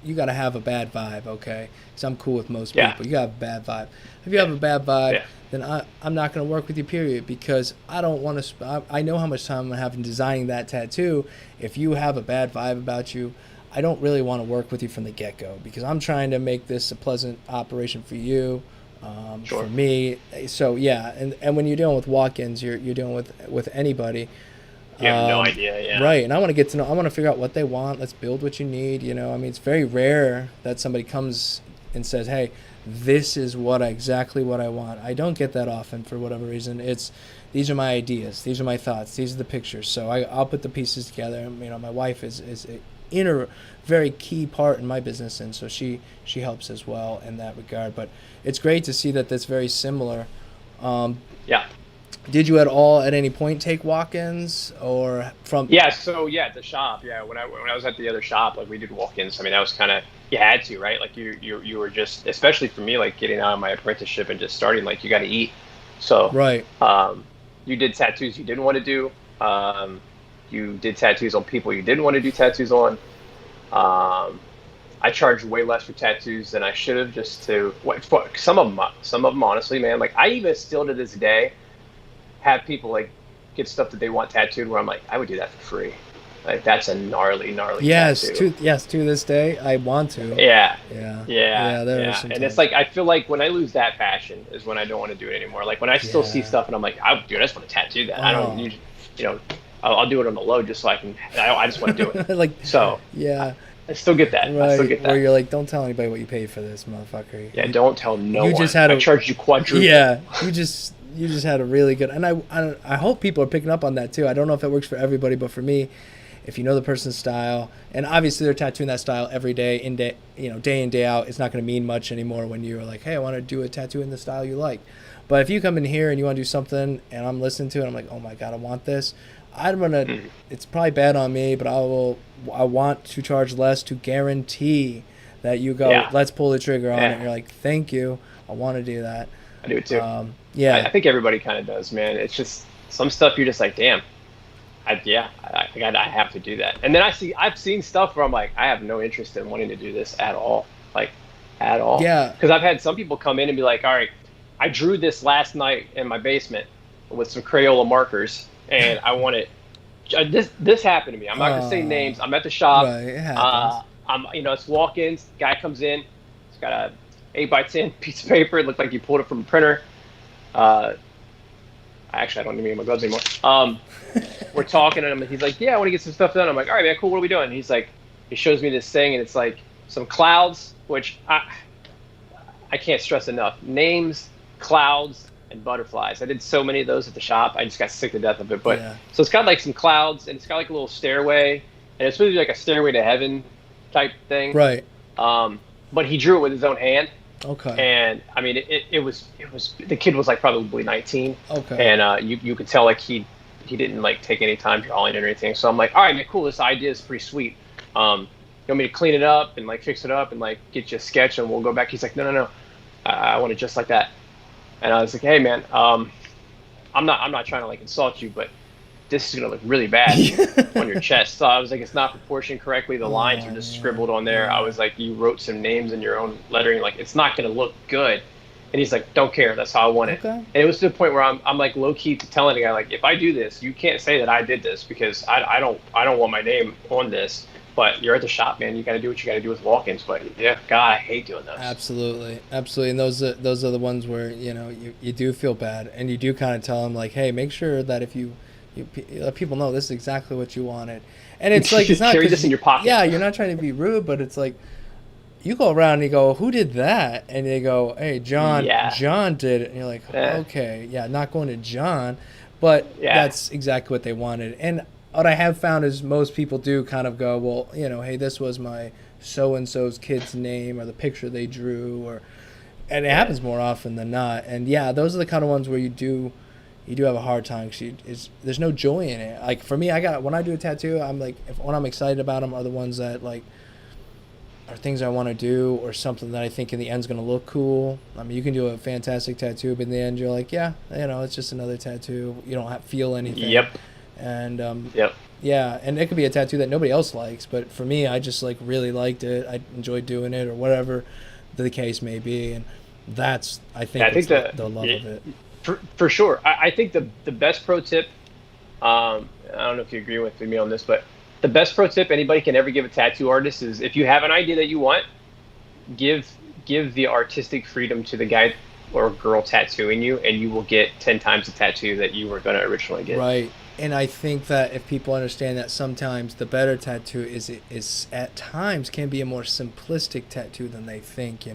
you got to have a bad vibe, okay? Because I'm cool with most people. You got a bad vibe. If you have a bad vibe, then I'm not going to work with you, period, because I don't want to. I know how much time I'm going to have in designing that tattoo. If you have a bad vibe about you, I don't really want to work with you from the get-go, because I'm trying to make this a pleasant operation for you, for me. So yeah, and when you're dealing with walk-ins, you're dealing with anybody. You have no idea, yeah. Right, and I want to get to know. I want to figure out what they want. Let's build what you need. I mean, it's very rare that somebody comes and says, "Hey, this is exactly what I want." I don't get that often for whatever reason. These are my ideas. These are my thoughts. These are the pictures. So I'll put the pieces together. My wife is a very key part in my business, and so she helps as well in that regard. But it's great to see that that's very similar. Yeah. Did you at any point take walk-ins, or from? Yeah. So at the shop. Yeah. When I was at the other shop, like we did walk-ins. I mean, that was kind of, you had to, right? Like you were just, especially for me, like getting out of my apprenticeship and just starting, like you got to eat. So right. You did tattoos you didn't want to do. You did tattoos on people you didn't want to do tattoos on. I charge way less for tattoos than I should have, just to what for some of them honestly, man. Like I even still to this day have people like get stuff that they want tattooed where I'm like, I would do that for free. Like that's a gnarly tattoo. To this day, I want to. Yeah, Yeah, yeah, yeah. There are yeah. some And it's times. like I feel like when I lose that passion is when I don't want to do it anymore. Like when I still see Yeah. stuff and I'm like, I dude, I just want to tattoo that. I don't Oh, need, you know, I'll do it on the low just so I can. I just want to do it. like, So yeah, I still get that. I still right. get Where that. you're like, don't tell anybody what you paid for this, motherfucker. Yeah, don't tell no You one. just had I a, charged you quadruple. yeah. You just had a really good, and I hope people are picking up on that too. I don't know if it works for everybody, but for me, if you know the person's style, and obviously they're tattooing that style every day, day in day out, it's not going to mean much anymore when you're like, hey, I want to do a tattoo in the style you like. But if you come in here and you want to do something, and I'm listening to it, I'm like, oh my god, I want this. I'm gonna. It's probably bad on me, but I want to charge less to guarantee that you go. Yeah, Let's pull the trigger on it. And yeah, you're like, thank you. I want to do that. I do it too. Yeah. I think everybody kind of does, man. It's just some stuff you're just like, damn. I have to do that. And then I've seen stuff where I'm like, I have no interest in wanting to do this at all, like at all. Yeah. Because I've had some people come in and be like, all right, I drew this last night in my basement with some Crayola markers, and I want it. This happened to me. I'm not gonna say names. I'm at the shop. Right. It happens. It's walk-ins. Guy comes in. He's got a 8x10 piece of paper. It looked like you pulled it from a printer. Uh, Actually, I don't need my gloves anymore. We're talking, and he's like, "Yeah, I want to get some stuff done." I'm like, "All right, man, cool. What are we doing?" And he's like, he shows me this thing, and it's like some clouds, which I can't stress enough. Names, clouds, and butterflies. I did so many of those at the shop. I just got sick to death of it. But Yeah. so it's got like some clouds, and it's got like a little stairway, and it's supposed to be like a stairway to heaven type thing. Right. But he drew it with his own hand. Okay. And I mean, it was the kid was like probably 19, Okay. and you could tell like he didn't like take any time drawing it or anything. So I'm like, all right, man, cool. This idea is pretty sweet. You want me to clean it up and like fix it up and like get you a sketch and we'll go back? He's like, no. I want it just like that. And I was like, hey, man, I'm not trying to like insult you, but this is gonna look really bad on your chest. So I was like, it's not proportioned correctly. The lines are just scribbled on there. I was like, you wrote some names in your own lettering. Like, it's not gonna look good. And he's like, don't care. That's how I want it. Okay. And it was to the point where I'm like low key telling the guy, like, if I do this, you can't say that I did this because I don't want my name on this. But you're at the shop, man. You got to do what you got to do with walk-ins. But yeah, God, I hate doing those. Absolutely. And those are the ones where you do feel bad, and you do kind of tell them like, hey, make sure that if you let people know this is exactly what you wanted. And it's like, it's not carry this in your pocket. Yeah, you're not trying to be rude, but it's like you go around and you go, who did that? And they go, hey, John. Yeah. John did it. And you're like, Yeah. okay, yeah, not going to John, but Yeah. that's exactly what they wanted. And what I have found is most people do kind of go, well, hey, this was my so-and-so's kid's name or the picture they drew, and it happens more often than not. And yeah, those are the kind of ones where you do have a hard time because there's no joy in it. Like for me, when I do a tattoo, I'm like, when I'm excited about them are the ones that like are things I want to do or something that I think in the end's going to look cool. I mean, you can do a fantastic tattoo, but in the end you're like, yeah, it's just another tattoo. You don't feel anything. Yep. And Yep. yeah, and it could be a tattoo that nobody else likes, but for me, I just like really liked it. I enjoyed doing it, or whatever the case may be, and that's I think the love of it. For sure. I think the best pro tip. I don't know if you agree with me on this, but the best pro tip anybody can ever give a tattoo artist is if you have an idea that you want, give the artistic freedom to the guy or girl tattooing you, and you will get 10 times the tattoo that you were going to originally get. Right. And I think that if people understand that sometimes the better tattoo is at times can be a more simplistic tattoo than they think,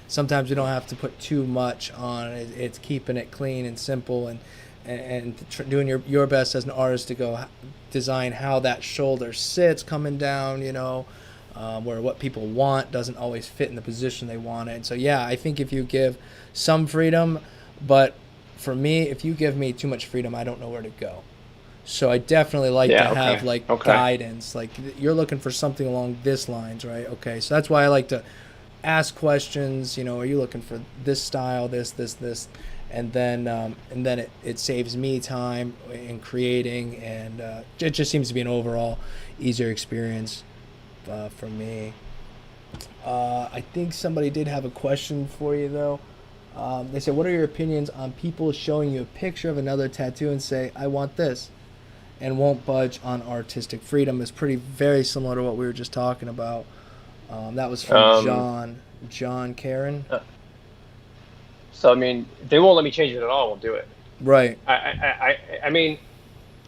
Sometimes you don't have to put too much on it. It's keeping it clean and simple and doing your best as an artist to go design how that shoulder sits coming down, where what people want doesn't always fit in the position they want it. And so, yeah, I think if you give some freedom, but for me, if you give me too much freedom, I don't know where to go. So I definitely like to have guidance. Like you're looking for something along this lines, right? Okay, so that's why I like to ask questions. Are you looking for this style, this, and then it saves me time in creating, and it just seems to be an overall easier experience. for me. I think somebody did have a question for you though. They said, "What are your opinions on people showing you a picture of another tattoo and say, 'I want this,' and won't budge on artistic freedom?" Is pretty very similar to what we were just talking about. That was from Um, John Karen. uh, so I mean, they won't let me change it at all. I won't do it. Right, I mean,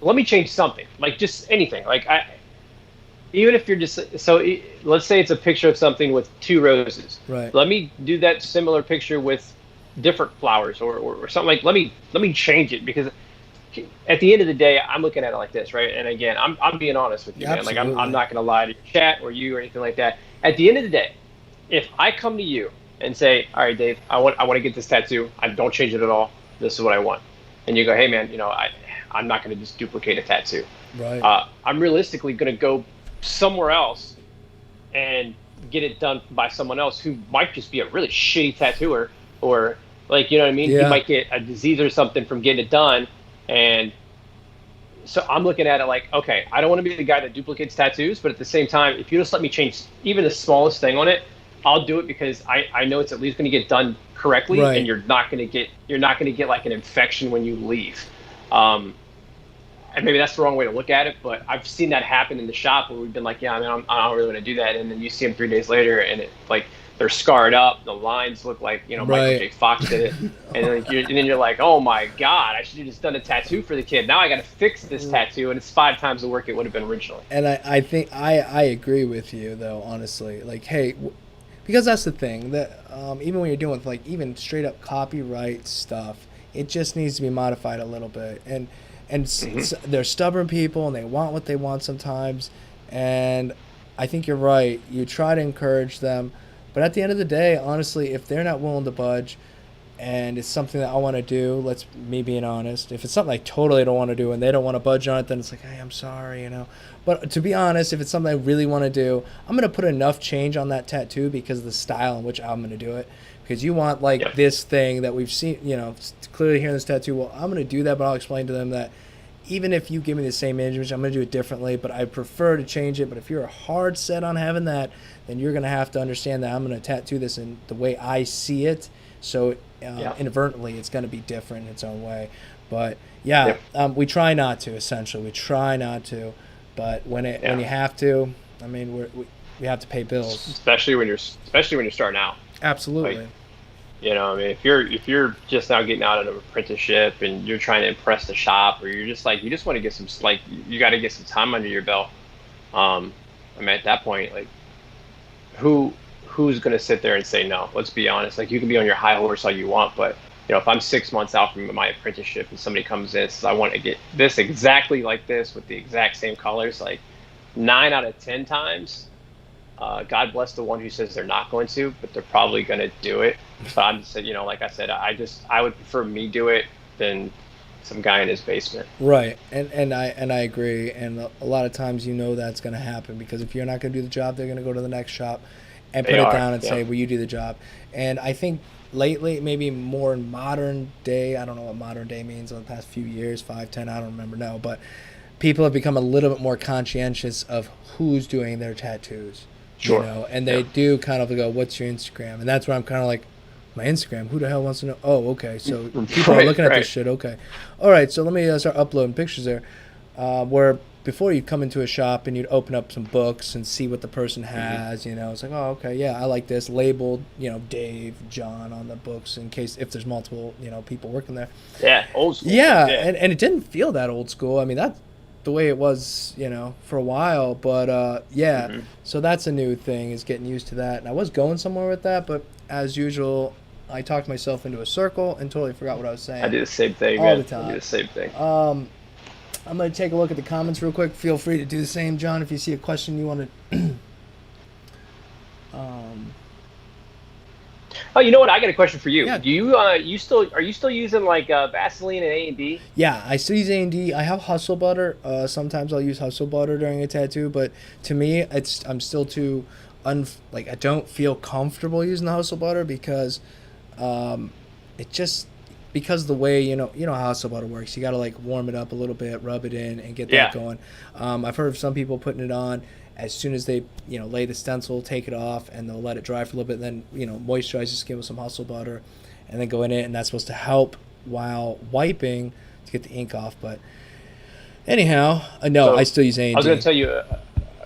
let me change something, like just anything. Like even if you're just let's say it's a picture of something with two roses. right, Let me do that similar picture with different flowers or something. Like let me change it, because at the end of the day, I'm looking at it like this, right? And again, I'm being honest with you, man. Like I'm absolutely. not gonna lie to your chat or you or anything like that. At the end of the day, if I come to you and say, all right, Dave, I want to get this tattoo. I don't change it at all. This is what I want. And you go, hey man, I'm not gonna just duplicate a tattoo. Right. I'm realistically gonna go somewhere else and get it done by someone else who might just be a really shitty tattooer, or like, you know what I mean? He Yeah. might get a disease or something from getting it done. And so I'm looking at it like, okay, I don't want to be the guy that duplicates tattoos, but at the same time, if you just let me change even the smallest thing on it, I'll do it, because I know it's at least going to get done correctly, and Right. you're not going to get like an infection when you leave. Um, and maybe that's the wrong way to look at it, but I've seen that happen in the shop where we've been like, yeah, I mean, I don't really want to do that, and then you see them 3 days later, and it like they're scarred up, the lines look like Michael Right. J. Fox did it, and then you're like, oh my god, I should have just done a tattoo for the kid. Now I got to fix this tattoo, and it's 5 times the work it would have been originally. And I think I agree with you though, honestly. Like, hey, because that's the thing that even when you're doing with like even straight up copyright stuff, it just needs to be modified a little bit. And Hmm. they're stubborn people and they want what they want sometimes. And I think you're right. You try to encourage them, but at the end of the day, honestly, if they're not willing to budge, and it's something that I want to do, let's me being honest. If it's something I totally don't want to do and they don't want to budge on it, then it's like, hey, I'm sorry, you know. But to be honest, if it's something I really want to do, I'm gonna put enough change on that tattoo because of the style in which I'm gonna do it. Because you want like Yep. this thing that we've seen, clearly here in this tattoo. Well, I'm gonna do that, but I'll explain to them that even if you give me the same image, I'm gonna do it differently. But I prefer to change it. But if you're hard set on having that, then you're gonna have to understand that I'm gonna tattoo this in the way I see it. So Yeah. inadvertently it's going to be different in its own way. But yeah, Yep. we try not to. Essentially, we try not to. But when Yeah. you have to, I mean, we have to pay bills. Especially when you're starting out. Like, Absolutely. I mean, if you're just now getting out of an apprenticeship and you're trying to impress the shop, or you're just like you just want to get some, like, you got to get some time under your belt. I mean, at that point, like, who who's going to sit there and say no? Let's be honest. Like, you can be on your high horse all you want, but if I'm 6 months out from my apprenticeship and somebody comes in and says, I want to get this exactly like this with the exact same colors, like 9 out of 10 times, God bless the one who says they're not going to, but they're probably going to do it. But I'm just, like I said, I would prefer me do it than some guy in his basement. Right, and I agree. And a lot of times, that's going to happen because if you're not going to do the job, they're going to go to the next shop and They put it are, down and yeah. say, "Will you do the job?" And I think lately, maybe more in modern day, I don't know what modern day means in the past few years, 5, 10, I don't remember now, but people have become a little bit more conscientious of who's doing their tattoos, Sure. and they Yeah. do kind of go, "What's your Instagram?" And that's where I'm kind of like, my Instagram. Who the hell wants to know? Oh, okay. So people are Right, looking at this right. shit. Okay, all right. So let me start uploading pictures there. Where before you'd come into a shop and you'd open up some books and see what the person Hmm. has. It's like, oh, okay, yeah, I like this labeled. Dave, John on the books in case if there's multiple people working there. Yeah, old school. Yeah, Yeah. and it didn't feel that old school. I mean, that's the way it was, for a while. But yeah, Hmm. so that's a new thing is getting used to that. And I was going somewhere with that, but as usual, I talked myself into a circle and totally forgot what I was I saying do the same thing, all the man. I do time. the same thing. Um, I'm gonna take a look at the comments real quick. Feel free to do the same, John, if you see a question you want to. um, Oh, you know what? I got a question for you. yeah, Do you are you still using like Vaseline and A&D? yeah. I still use A&D. I have Hustle Butter. Sometimes I'll use Hustle Butter during a tattoo, but to me, I'm still too like I don't feel comfortable using the Hustle Butter because it just because of the way you know how hustle butter works. You got to like warm it up a little bit, rub it in, and get Yeah. that going. I've heard of some people putting it on as soon as they lay the stencil, take it off, and they'll let it dry for a little bit. Then moisturize the skin with some hustle butter, and then go in it, and that's supposed to help while wiping to get the ink off. But anyhow, no, So I still use A&D. I was going to tell you a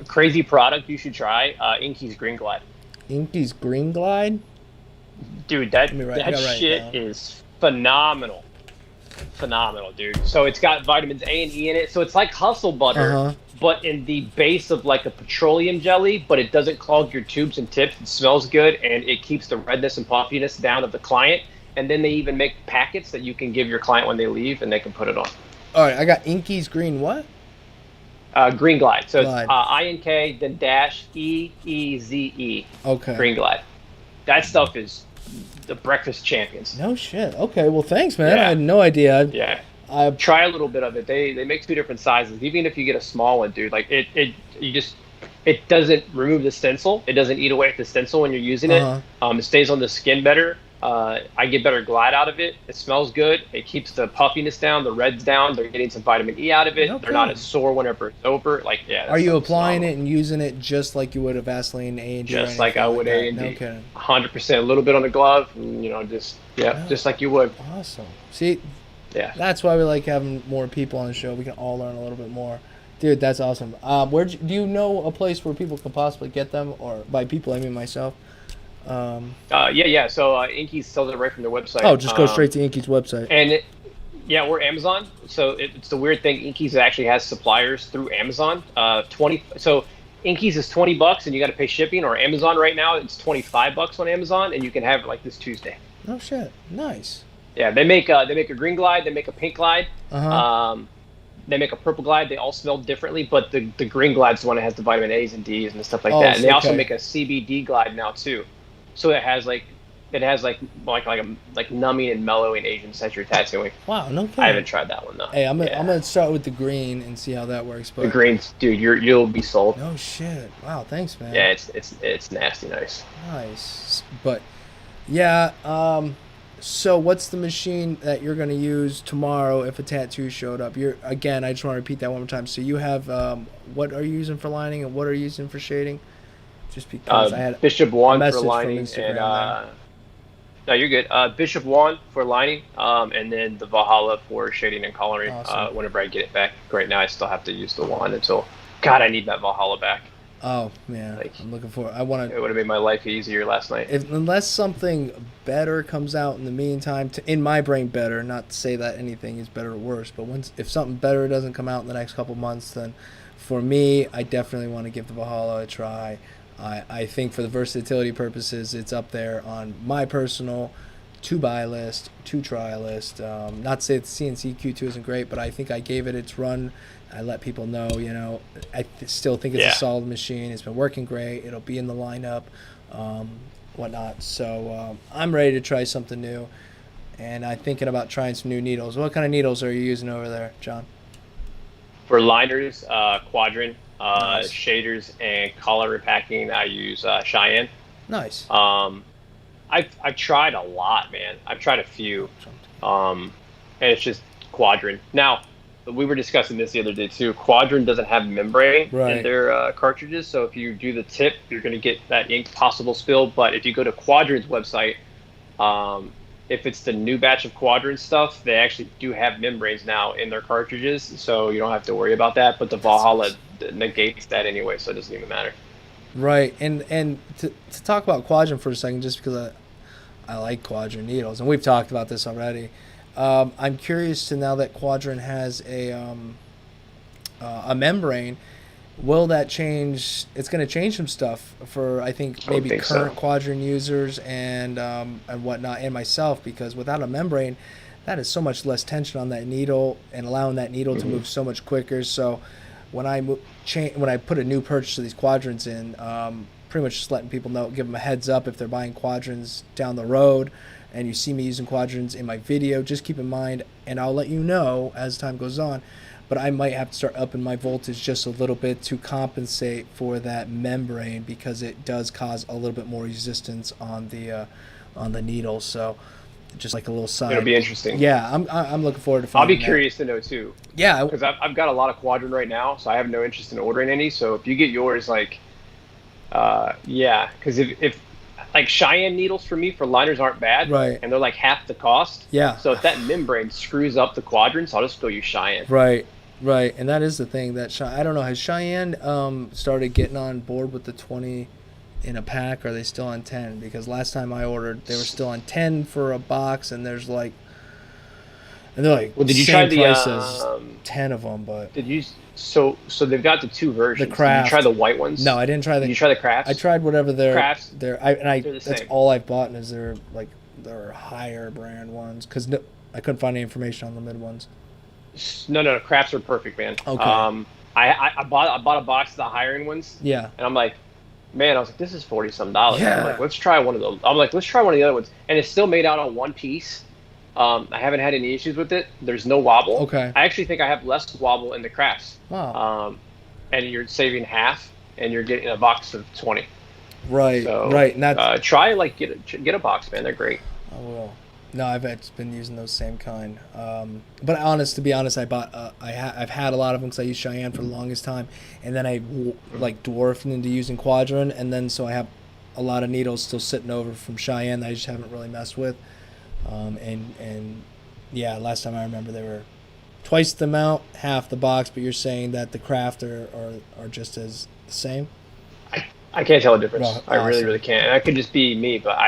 crazy product you should try. Inky's Green Glide. Inky's Green Glide. Dude, that I that gotta write it shit down. is phenomenal. Phenomenal, dude. So it's got vitamins A and E in it. So it's like hustle butter, Uh-huh. but in the base of like a petroleum jelly, but it doesn't clog your tubes and tips. It smells good, and it keeps the redness and puffiness down of the client. And then they even make packets that you can give your client when they leave, and they can put it on. All right, I got Inky's Green what? Green Glide. So Glide. it's INK, then dash EEZE. Okay. Green Glide. That stuff is the breakfast champions. No shit. Okay, well thanks, man. Yeah. I had no idea. Yeah. I Try a little bit of it. They make two different sizes. Even if you get a small one, dude, like it doesn't remove the stencil. It doesn't eat away at the stencil when you're using it. It stays on the skin better. I get better glide out of it. It smells good. It keeps the puffiness down, the reds down. They're getting some vitamin E out of it. Okay. They're not as sore whenever it's over. Like, yeah. Are you applying it and using it just like you would a Vaseline A&D? Just like I would A&D. No kidding. 100%. A little bit on the glove. And, just like you would. Awesome. See, Yeah. that's why we like having more people on the show. We can all learn a little bit more. Dude, that's awesome. Do you know a place where people can possibly get them? Or by people, I mean myself. Yeah. So Inky sells it right from their website. Oh, just go straight to Inky's website. And we're Amazon. So it's the weird thing. Inky's actually has suppliers through Amazon. So Inky's is $20, and you got to pay shipping. Or Amazon right now, it's $25 on Amazon, and you can have it like this Tuesday. Oh shit, nice. Yeah, they make a green glide, they make a pink glide, Uh-huh. they make a purple glide. They all smell differently, but the green glide's the one that has the vitamin A's and D's and stuff like Oh, that. And they also okay. make a CBD glide now too. So it has like numbing and mellowing agents that you're tattooing. Wow, no kidding. I haven't tried that one though. Hey, I'm gonna start with the green and see how that works. But The greens, dude, you'll be sold. no shit. Wow, thanks, man. Yeah, it's nasty nice. Nice. But yeah, so what's the machine that you're gonna use tomorrow if a tattoo showed up? I just want to repeat that one more time. So you have what are you using for lining and what are you using for shading? Just because I had Bishop a One message for from lining Instagram and no, you're good. Bishop One for lining, and then the Valhalla for shading and coloring. Awesome. Whenever I get it back. Right now, I still have to use the one until. God, I need that Valhalla back. Oh man, Like, I'm looking for. I want It to. would have made my life easier last night. Unless something better comes out in the meantime, in my brain, better. Not to say that anything is better or worse, but if something better doesn't come out in the next couple months, then for me, I definitely want to give the Valhalla a try. I think for the versatility purposes, it's up there on my personal to-buy list, to-try list. Not to say that the CNC Q2 isn't great, but I think I gave it its run. I let people know, I still think it's a solid machine. It's been working great. It'll be in the lineup, whatnot. So I'm ready to try something new, and I'm thinking about trying some new needles. What kind of needles are you using over there, John? For liners, Quadrant, Nice. shaders, and color repacking, I use Cheyenne. Nice. I've tried a lot, man. I've tried a few, and it's just Quadrant. Now, we were discussing this the other day too. Quadrant doesn't have membrane in their cartridges, so if you do the tip, you're going to get that ink possible spill. But if you go to Quadrant's website, if it's the new batch of Quadrant stuff, they actually do have membranes now in their cartridges, so you don't have to worry about that. But the Valhalla negates that anyway, so it doesn't even matter. Right, and to talk about Quadrant for a second, just because I like Quadrant needles, and we've talked about this already. I'm curious to now that Quadrant has a membrane. Will that change? It's going to change some stuff for I think maybe current Quadrant users and whatnot, and myself, because without a membrane, that is so much less tension on that needle and allowing that needle to move so much quicker. So when I put a new purchase of these Quadrants in, pretty much just letting people know, give them a heads up if they're buying Quadrants down the road, and you see me using Quadrants in my video, just keep in mind, and I'll let you know as time goes on, but I might have to start upping my voltage just a little bit to compensate for that membrane, because it does cause a little bit more resistance on the needle. So just like a little side. It'll be interesting. Yeah, I'm looking forward to I'll finding be curious to know too. Yeah, because I've got a lot of quadrant right now, so I have no interest in ordering any. So if you get yours, like, yeah, because if like Cheyenne needles for me for liners aren't bad, right, and they're like half the cost. Yeah. So if that membrane screws up the quadrants, I'll just go use Cheyenne. Right, right, and that is the thing that I don't know. Has Cheyenne started getting on board with the 20 in a pack? Or are they still on 10? Because last time I ordered, they were still on 10 for a box, and they're like, well, did you try the prices, 10 of them, but did you? So they've got the two versions. The craft. Did you try the white ones? No, I didn't try the. Did you try the crafts? I tried whatever crafts. They're the that's same. all I've bought, is their higher brand ones, because I couldn't find any information on the mid ones. No, crafts are perfect, man. Okay. I bought a box of the higher end ones. Yeah. And I'm like, man, I was like, this is $40-some. Yeah. I'm like, let's try one of those. I'm like, let's try one of the other ones, and it's still made out on one piece. I haven't had any issues with it. There's no wobble. Okay. I actually think I have less wobble in the crafts. Wow. And you're saving half, and you're getting a box of 20. Right. So, right. And that's try get a box, man. They're great. I will. No, I've been using those same kind. But to be honest, I bought. I've had a lot of them because I used Cheyenne for the longest time, and then I like dwarfed into using Quadrant, and then so I have a lot of needles still sitting over from Cheyenne that I just haven't really messed with. And yeah, last time I remember they were twice the amount, half the box. But you're saying that the craft are just as the same? I can't tell the difference. Well, I really, awesome. really can't. And that could just be me, but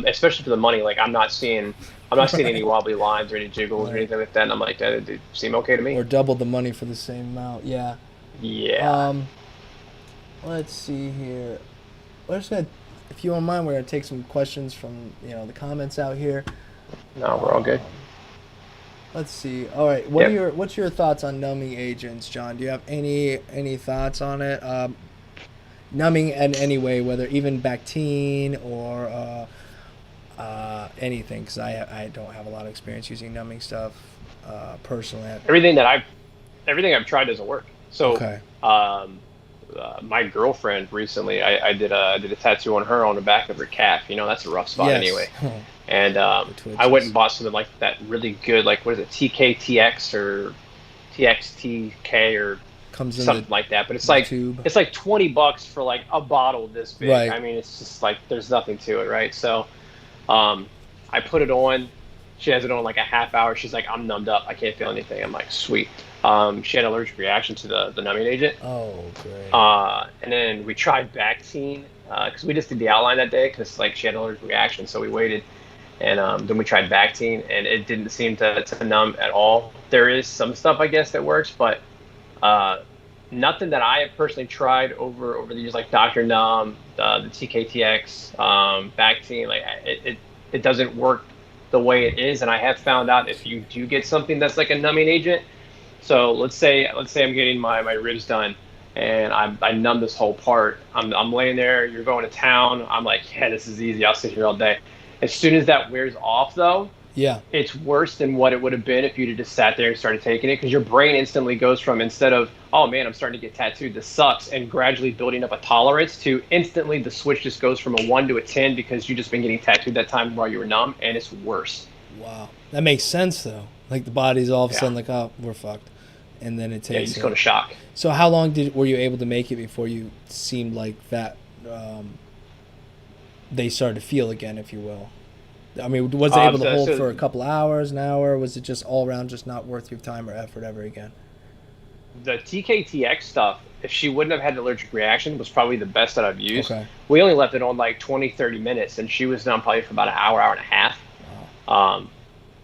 especially for the money, like I'm not seeing any wobbly lines or any jiggles or anything like that. And I'm like, that it seem okay to me. Or double the money for the same amount. Yeah. Yeah. Let's see here. We're just gonna, if you don't mind, we're gonna take some questions from the comments out here. No, we're all good. Let's see. All right. What's your thoughts on numbing agents, John? Do you have any thoughts on it? Numbing in any way, whether even Bactine or anything, because I don't have a lot of experience using numbing stuff personally. Everything I've tried doesn't work. So, okay. My girlfriend recently, I did a tattoo on her on the back of her calf. That's a rough spot anyway. And I went and bought something like that really good, like what is it, TKTX or TXTK or something like that. But it's like tube. It's like $20 for like a bottle this big. Right. I mean, it's just like there's nothing to it, right? So I put it on. She has it on like a half hour. She's like, I'm numbed up. I can't feel anything. I'm like, sweet. She had an allergic reaction to the numbing agent. Oh, great. And then we tried Bactine because we just did the outline that day because like she had an allergic reaction. So we waited. And then we tried Bactine, and it didn't seem to numb at all. There is some stuff, I guess, that works, but nothing that I have personally tried over the years, like Dr. Numb, the TKTX, Bactine. Like it doesn't work the way it is. And I have found out if you do get something that's like a numbing agent. So let's say I'm getting my ribs done, and I numb this whole part. I'm laying there. You're going to town. I'm like, yeah, this is easy. I'll sit here all day. As soon as that wears off, though, yeah, it's worse than what it would have been if you'd have just sat there and started taking it, because your brain instantly goes from, instead of, oh man, I'm starting to get tattooed, this sucks, and gradually building up a tolerance, to instantly the switch just goes from a 1 to a 10 because you've just been getting tattooed that time while you were numb, and it's worse. Wow. That makes sense, though. Like the body's all of a sudden like, oh, we're fucked. And then it takes... Yeah, you just go to shock. So how long were you able to make it before you seemed like that they started to feel again, if you will? I mean, was it able to hold for a couple hours, an hour? Was it just all around just not worth your time or effort ever again? The TKTX stuff, if she wouldn't have had an allergic reaction, was probably the best that I've used. Okay. We only left it on like 20, 30 minutes, and she was done probably for about an hour and a half. Wow.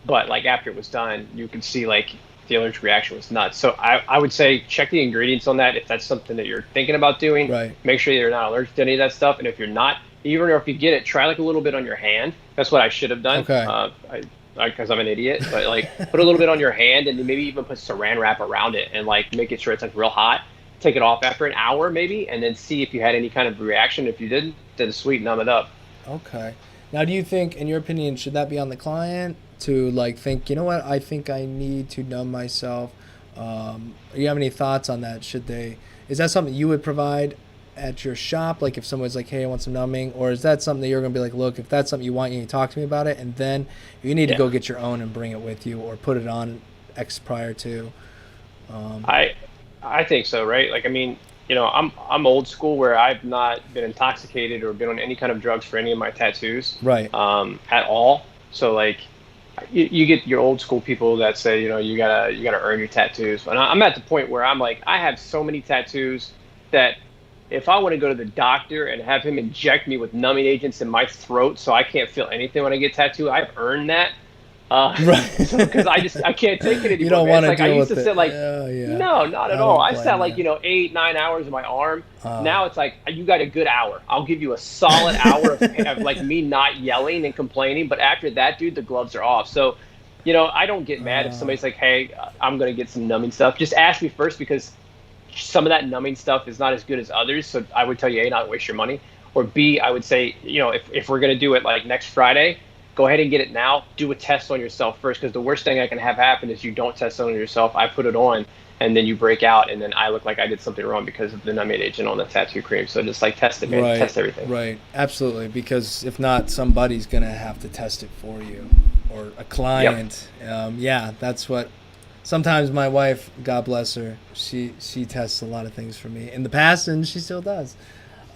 But like after it was done, you could see like the allergic reaction was nuts. So I would say check the ingredients on that if that's something that you're thinking about doing. Right. Make sure you're not allergic to any of that stuff. And if you're not, even if you get it, try like a little bit on your hand. That's what I should have done. Okay. Because I'm an idiot, but like put a little bit on your hand, and then maybe even put saran wrap around it, and like make it sure it's like real hot. Take it off after an hour maybe, and then see if you had any kind of reaction. If you didn't, then sweet, numb it up. Okay. Now, do you think, in your opinion, should that be on the client to like think, you know what, I think I need to numb myself? Do you have any thoughts on that? Is that something you would provide at your shop? Like if someone's like, hey, I want some numbing, or is that something that you're gonna be like, look, if that's something you want, you need to talk to me about it, and then you need to go get your own and bring it with you, or put it on X prior to. I think so, right? Like, I mean, I'm old school where I've not been intoxicated or been on any kind of drugs for any of my tattoos, Right. at all. So like, you get your old school people that say, you gotta earn your tattoos. And I'm at the point where I'm like, I have so many tattoos that if I want to go to the doctor and have him inject me with numbing agents in my throat so I can't feel anything when I get tattooed, I've earned that. Right. Because I can't take it anymore. You don't man. want to It's like I deal used with to it. sit like, Yeah. no, not at I all. don't I blame sat like, you. 8, 9 hours in my arm. Uh, Now it's like you got a good hour. I'll give you a solid hour of like me not yelling and complaining. But after that, dude, the gloves are off. So, I don't get mad if somebody's like, hey, I'm gonna get some numbing stuff. Just ask me first because some of that numbing stuff is not as good as others. So I would tell you, A, not waste your money. Or B, I would say, if we're going to do it like next Friday, go ahead and get it now. Do a test on yourself first, because the worst thing I can have happen is you don't test on yourself. I put it on, and then you break out, and then I look like I did something wrong because of the numbing agent on the tattoo cream. So just like test it, man. right. Test everything. Right. Absolutely. Because if not, somebody's gonna have to test it for you, or a client. Yep. Yeah, that's what. Sometimes my wife, God bless her, she tests a lot of things for me in the past, and she still does.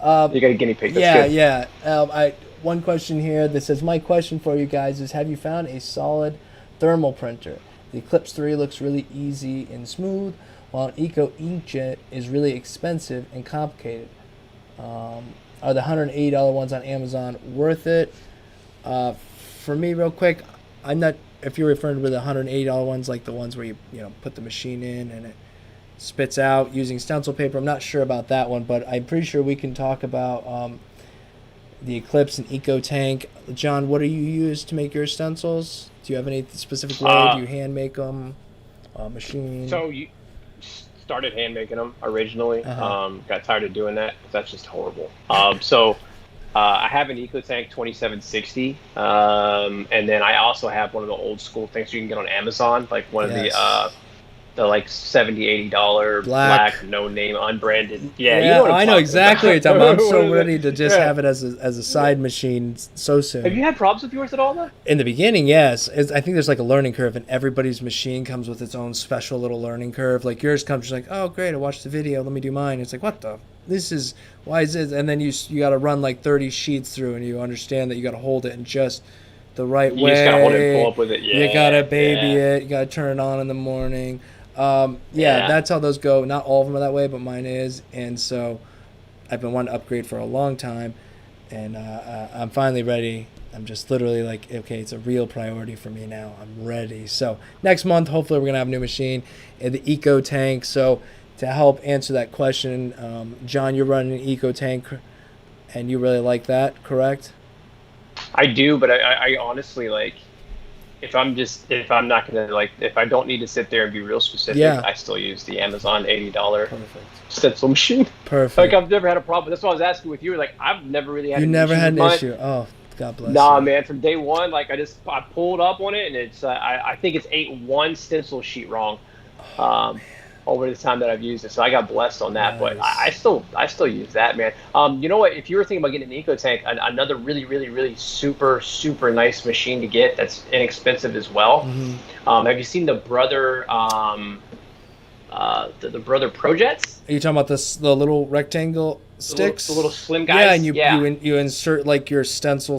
You got a guinea pig. That's good. Yeah. One question here that says, my question for you guys is, have you found a solid thermal printer? The Eclipse 3 looks really easy and smooth, while an Eco Inkjet is really expensive and complicated. Are the $180 ones on Amazon worth it? For me, real quick, I'm not. If you're referring to the $180 ones, like the ones where you put the machine in and it spits out using stencil paper, I'm not sure about that one, but I'm pretty sure we can talk about the Eclipse and Eco Tank. John, what do you use to make your stencils? Do you have any specific way? Do you hand make them? Machine? So you started hand making them originally. Got tired of doing that because that's just horrible. I have an EcoTank 2760, and then I also have one of the old school things you can get on Amazon, like one of the like $70, $80 black no name unbranded. Yeah, you know what I know exactly what you're talking about. I'm so ready to just have it as a side machine so soon. Have you had problems with yours at all, though? In the beginning, yes. I think there's like a learning curve, and everybody's machine comes with its own special little learning curve. Like yours comes just like, oh great, I watched the video, let me do mine. It's like, what the? Why is this? And then you got to run like 30 sheets through, and you understand that you got to hold it in just the right way. You just got to hold it and pull up with it. Yeah, you got to baby it. You got to turn it on in the morning. That's how those go. Not all of them are that way, but mine is. And so I've been wanting to upgrade for a long time, and I'm finally ready. I'm just literally like, okay, it's a real priority for me now. I'm ready. So next month, hopefully, we're going to have a new machine in the Eco Tank. So to help answer that question, John, you're running an Eco Tank, and you really like that, correct? I do, but I honestly like, if I'm not gonna like, if I don't need to sit there and be real specific, I still use the Amazon $80 stencil machine. Perfect. Like I've never had a problem. That's why I was asking with you. Like I've never really had. You never had an issue. Oh, God bless. Nah, you. Man. From day one, like I pulled up on it, and it's I think it's ate one stencil sheet wrong. Over the time that I've used it, so I got blessed on that. Nice. But I still use that, man. You know what? If you were thinking about getting an EcoTank, another really, really, really super, super nice machine to get that's inexpensive as well. Mm-hmm. Have you seen the Brother, the Brother Projects? Are you talking about the little rectangle sticks? The little slim guys. Yeah, and you insert like your stencil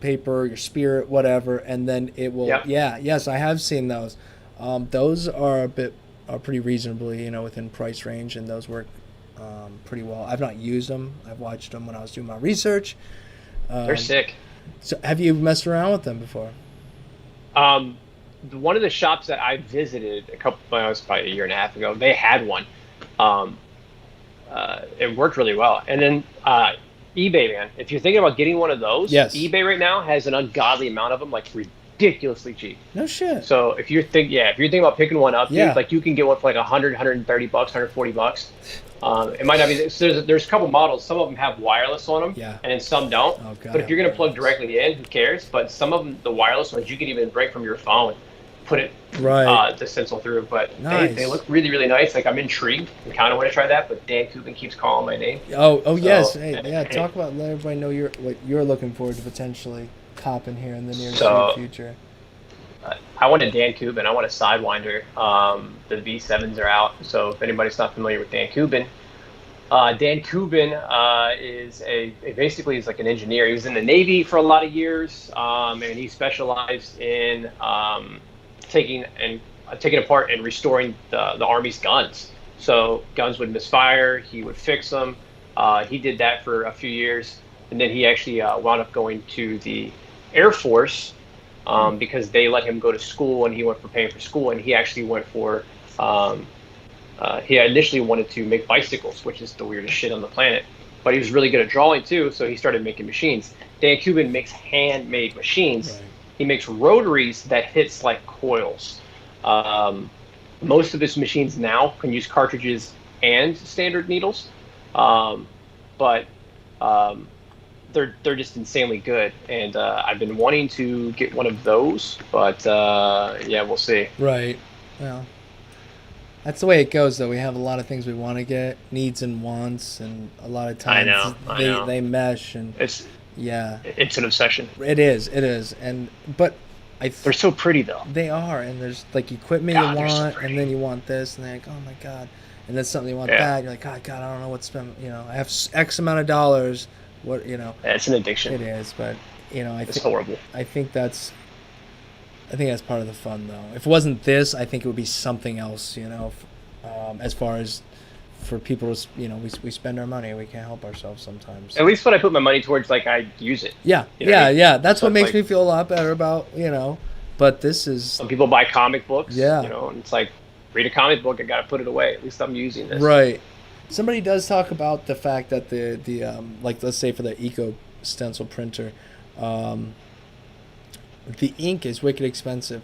paper, your spirit, whatever, and then it will. Yep. Yeah, yes, I have seen those. Those are pretty reasonably, within price range, and those work pretty well. I've not used them. I've watched them when I was doing my research. They're sick. So have you messed around with them before? One of the shops that I visited it was probably a year and a half ago, they had one. It worked really well. And then eBay, man, if you're thinking about getting one of those, eBay right now has an ungodly amount of them, like ridiculously cheap. No shit. So if you're thinking about picking one up, dude, like you can get one for like $100, $130, $140. It might not be. There's a couple models. Some of them have wireless on them, and then some don't. Oh, God, but if you're gonna plug directly in, who cares? But some of them, the wireless ones, you can even break from your phone. put it Right. the stencil through. But they Nice. look really, really nice. Like I'm intrigued and kind of want to try that. But Dan Kubin keeps calling my name. Oh yes. So Hey, yeah. Talk about, let everybody know what you're looking forward to potentially copping here in the near so future. I want a Dan Kubin. I want a Sidewinder. The V7s are out. So if anybody's not familiar with Dan Kubin, Dan Kubin basically is like an engineer. He was in the Navy for a lot of years, and he specialized in taking apart and restoring the Army's guns. So guns would misfire, he would fix them. He did that for a few years, and then he actually wound up going to the Air Force because they let him go to school, and he went for paying for school, and he actually went for he initially wanted to make bicycles, which is the weirdest shit on the planet. But he was really good at drawing too, so he started making machines. Dan Kubin makes handmade machines. Right. He makes rotaries that hits like coils. Most of his machines now can use cartridges and standard needles, but they're just insanely good. And I've been wanting to get one of those, but yeah, we'll see. Right. Well, that's the way it goes, though. We have a lot of things we want to get, needs and wants, and a lot of times I know. they mesh, and yeah, It's an obsession. it is, and but They're so pretty though. they are, and there's like equipment God, you they're so want, pretty. and then you want this, and they're like, oh my god, and then something you want Yeah. that, you're like, God, I don't know what to spend. I have X amount of dollars. What Yeah, it's an addiction. it is, but It's horrible. I think that's part of the fun, though. If it wasn't this, I think it would be something else. As far as for people to, we spend our money, we can't help ourselves sometimes. At least when I put my money towards, like, I use it. Yeah, You know what I mean? yeah. That's So what it's makes like- me feel a lot better about. But this is Some people buy comic books. Yeah. And it's like, read a comic book, I gotta put it away. At least I'm using this. right. Somebody does talk about the fact that the like, let's say for the Eco stencil printer, the ink is wicked expensive.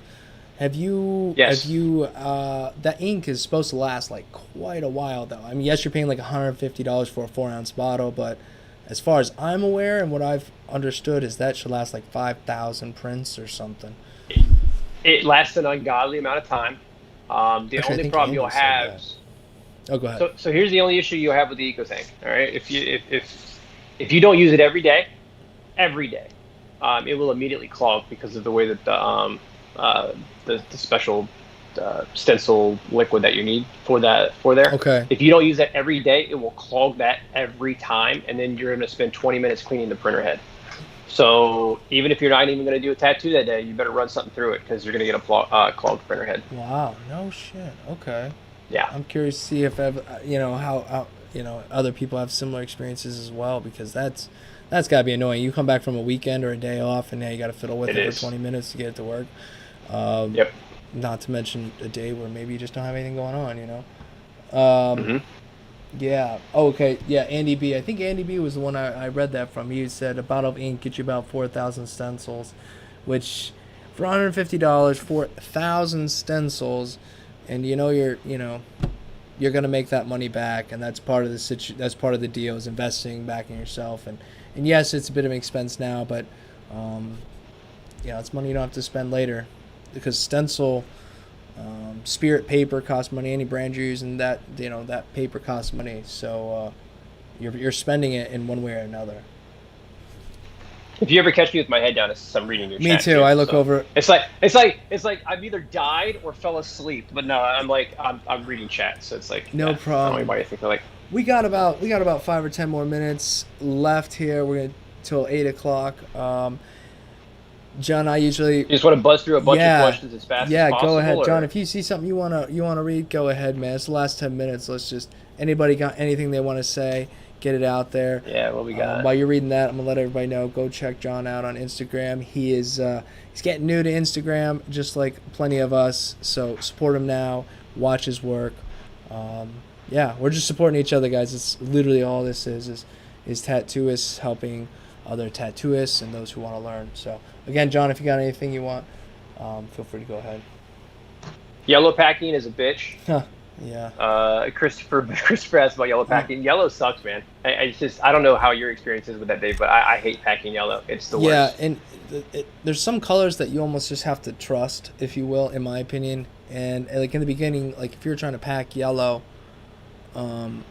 Have you? Yes. Have you? That ink is supposed to last like quite a while, though. I mean, yes, you're paying like $150 for a 4-ounce bottle, but as far as I'm aware and what I've understood is that should last like 5,000 prints or something. It lasts an ungodly amount of time. The Actually, I only think problem you'll Andy said have. that. Oh, go ahead. So here's the only issue you'll have with the Eco Tank. All right, if you don't use it every day, it will immediately clog because of the way that the special stencil liquid that you need for there. Okay. If you don't use that every day, it will clog that every time, and then you're going to spend 20 minutes cleaning the printer head. So even if you're not even going to do a tattoo that day, you better run something through it because you're going to get a clogged printer head. Wow. No shit. Okay. Yeah. I'm curious to see if how other people have similar experiences as well, because that's got to be annoying. You come back from a weekend or a day off, and now you got to fiddle with it for 20 minutes to get it to work. Yep. Not to mention a day where maybe you just don't have anything going on, Mhm. Yeah. Oh, okay. Yeah, Andy B. I think Andy B was the one I read that from. He said a bottle of ink gets you about 4,000 stencils, which for $150, 4,000 stencils, and you're gonna make that money back, and that's part of that's part of the deal, is investing back in yourself, and yes, it's a bit of an expense now, but it's money you don't have to spend later, because stencil, spirit paper costs money. Any brand you're using, that that paper costs money, so you're spending it in one way or another. If you ever catch me with my head down, it's I'm reading your Me chat. too. I look over. It's like I've either died or fell asleep. But no, I'm reading chat, so it's like No problem. I don't know why you think they're like. We got about 5 or 10 more minutes left here. We're gonna till 8 o'clock. John, I usually You just want to buzz through a bunch of questions as fast as possible. Go ahead, or? John. If you see something you wanna read, go ahead, man. It's the last 10 minutes. Let's just, anybody got anything they want to say, get it out there. Yeah, what we got? While you're reading that, I'm gonna let everybody know. Go check John out on Instagram. He is he's getting new to Instagram, just like plenty of us. So support him now. Watch his work. Yeah, we're just supporting each other, guys. It's literally all this is tattooists helping other tattooists and those who want to learn. So again, John, if you got anything you want, feel free to go ahead. Yellow packing is a bitch. Huh. Yeah. Christopher asked about yellow packing. Yellow sucks, man. I don't know how your experience is with that, Dave, but I hate packing yellow. It's the Yeah, worst. and there's some colors that you almost just have to trust, if you will, in my opinion. And like in the beginning, like if you're trying to pack yellow, um,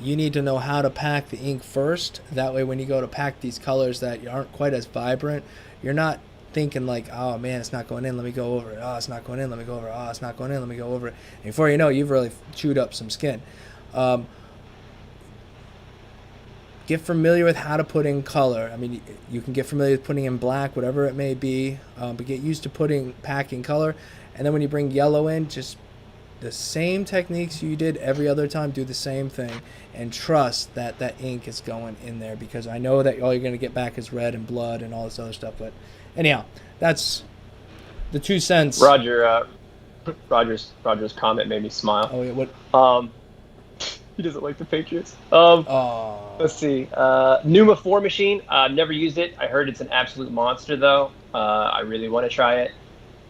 you need to know how to pack the ink first. That way, when you go to pack these colors that aren't quite as vibrant, you're not thinking like, oh man, it's not going in. Let me go over it. Oh, it's not going in. Let me go over it. Oh, it's not going in. Let me go over it. And before you know, you've really chewed up some skin. Um, get familiar with how to put in color. I mean, you can get familiar with putting in black, whatever it may be, but get used to packing color. And then when you bring yellow in, just the same techniques you did every other time, do the same thing, and trust that that ink is going in there, because I know that all you're going to get back is red and blood and all this other stuff. But anyhow, that's the 2 cents. Roger's comment made me smile. Oh yeah, what? He doesn't like the Patriots. Oh, Let's see. Numa 4 machine. I've never used it. I heard it's an absolute monster, though. I really want to try it.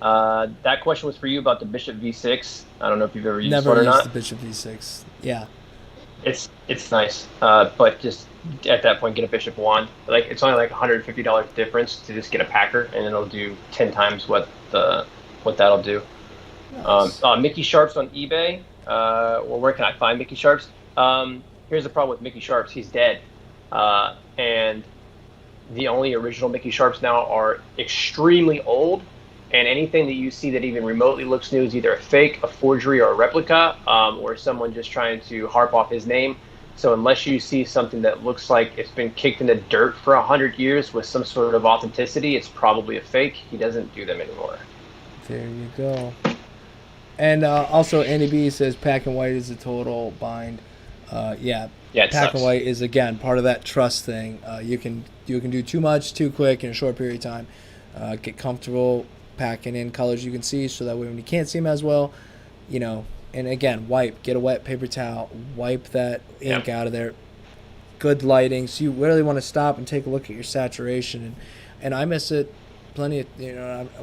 That question was for you about the Bishop V6. I don't know if you've ever used never one or used the not. Bishop V6. Yeah, It's nice, but just at that point, get a Bishop wand. Like it's only like $150 difference to just get a packer, and it'll do 10 times what that'll do. nice. Mickey Sharps on eBay. Well, where can I find Mickey Sharps? Here's the problem with Mickey Sharps. He's dead. And the only original Mickey Sharps now are extremely old. And anything that you see that even remotely looks new is either a fake, a forgery, or a replica, or someone just trying to harp off his name. So unless you see something that looks like it's been kicked in the dirt for 100 years with some sort of authenticity, it's probably a fake. He doesn't do them anymore. There you go. And also, Andy B says Pack and White is a total bind. Yeah, Yeah, it Pack and sucks. White is again part of that trust thing. You can do too much too quick in a short period of time. Get comfortable packing in colors you can see, so that way when you can't see them as well, you know. And again, get a wet paper towel, wipe that ink Yep. out of there. Good lighting, so you really want to stop and take a look at your saturation. And I miss it plenty of,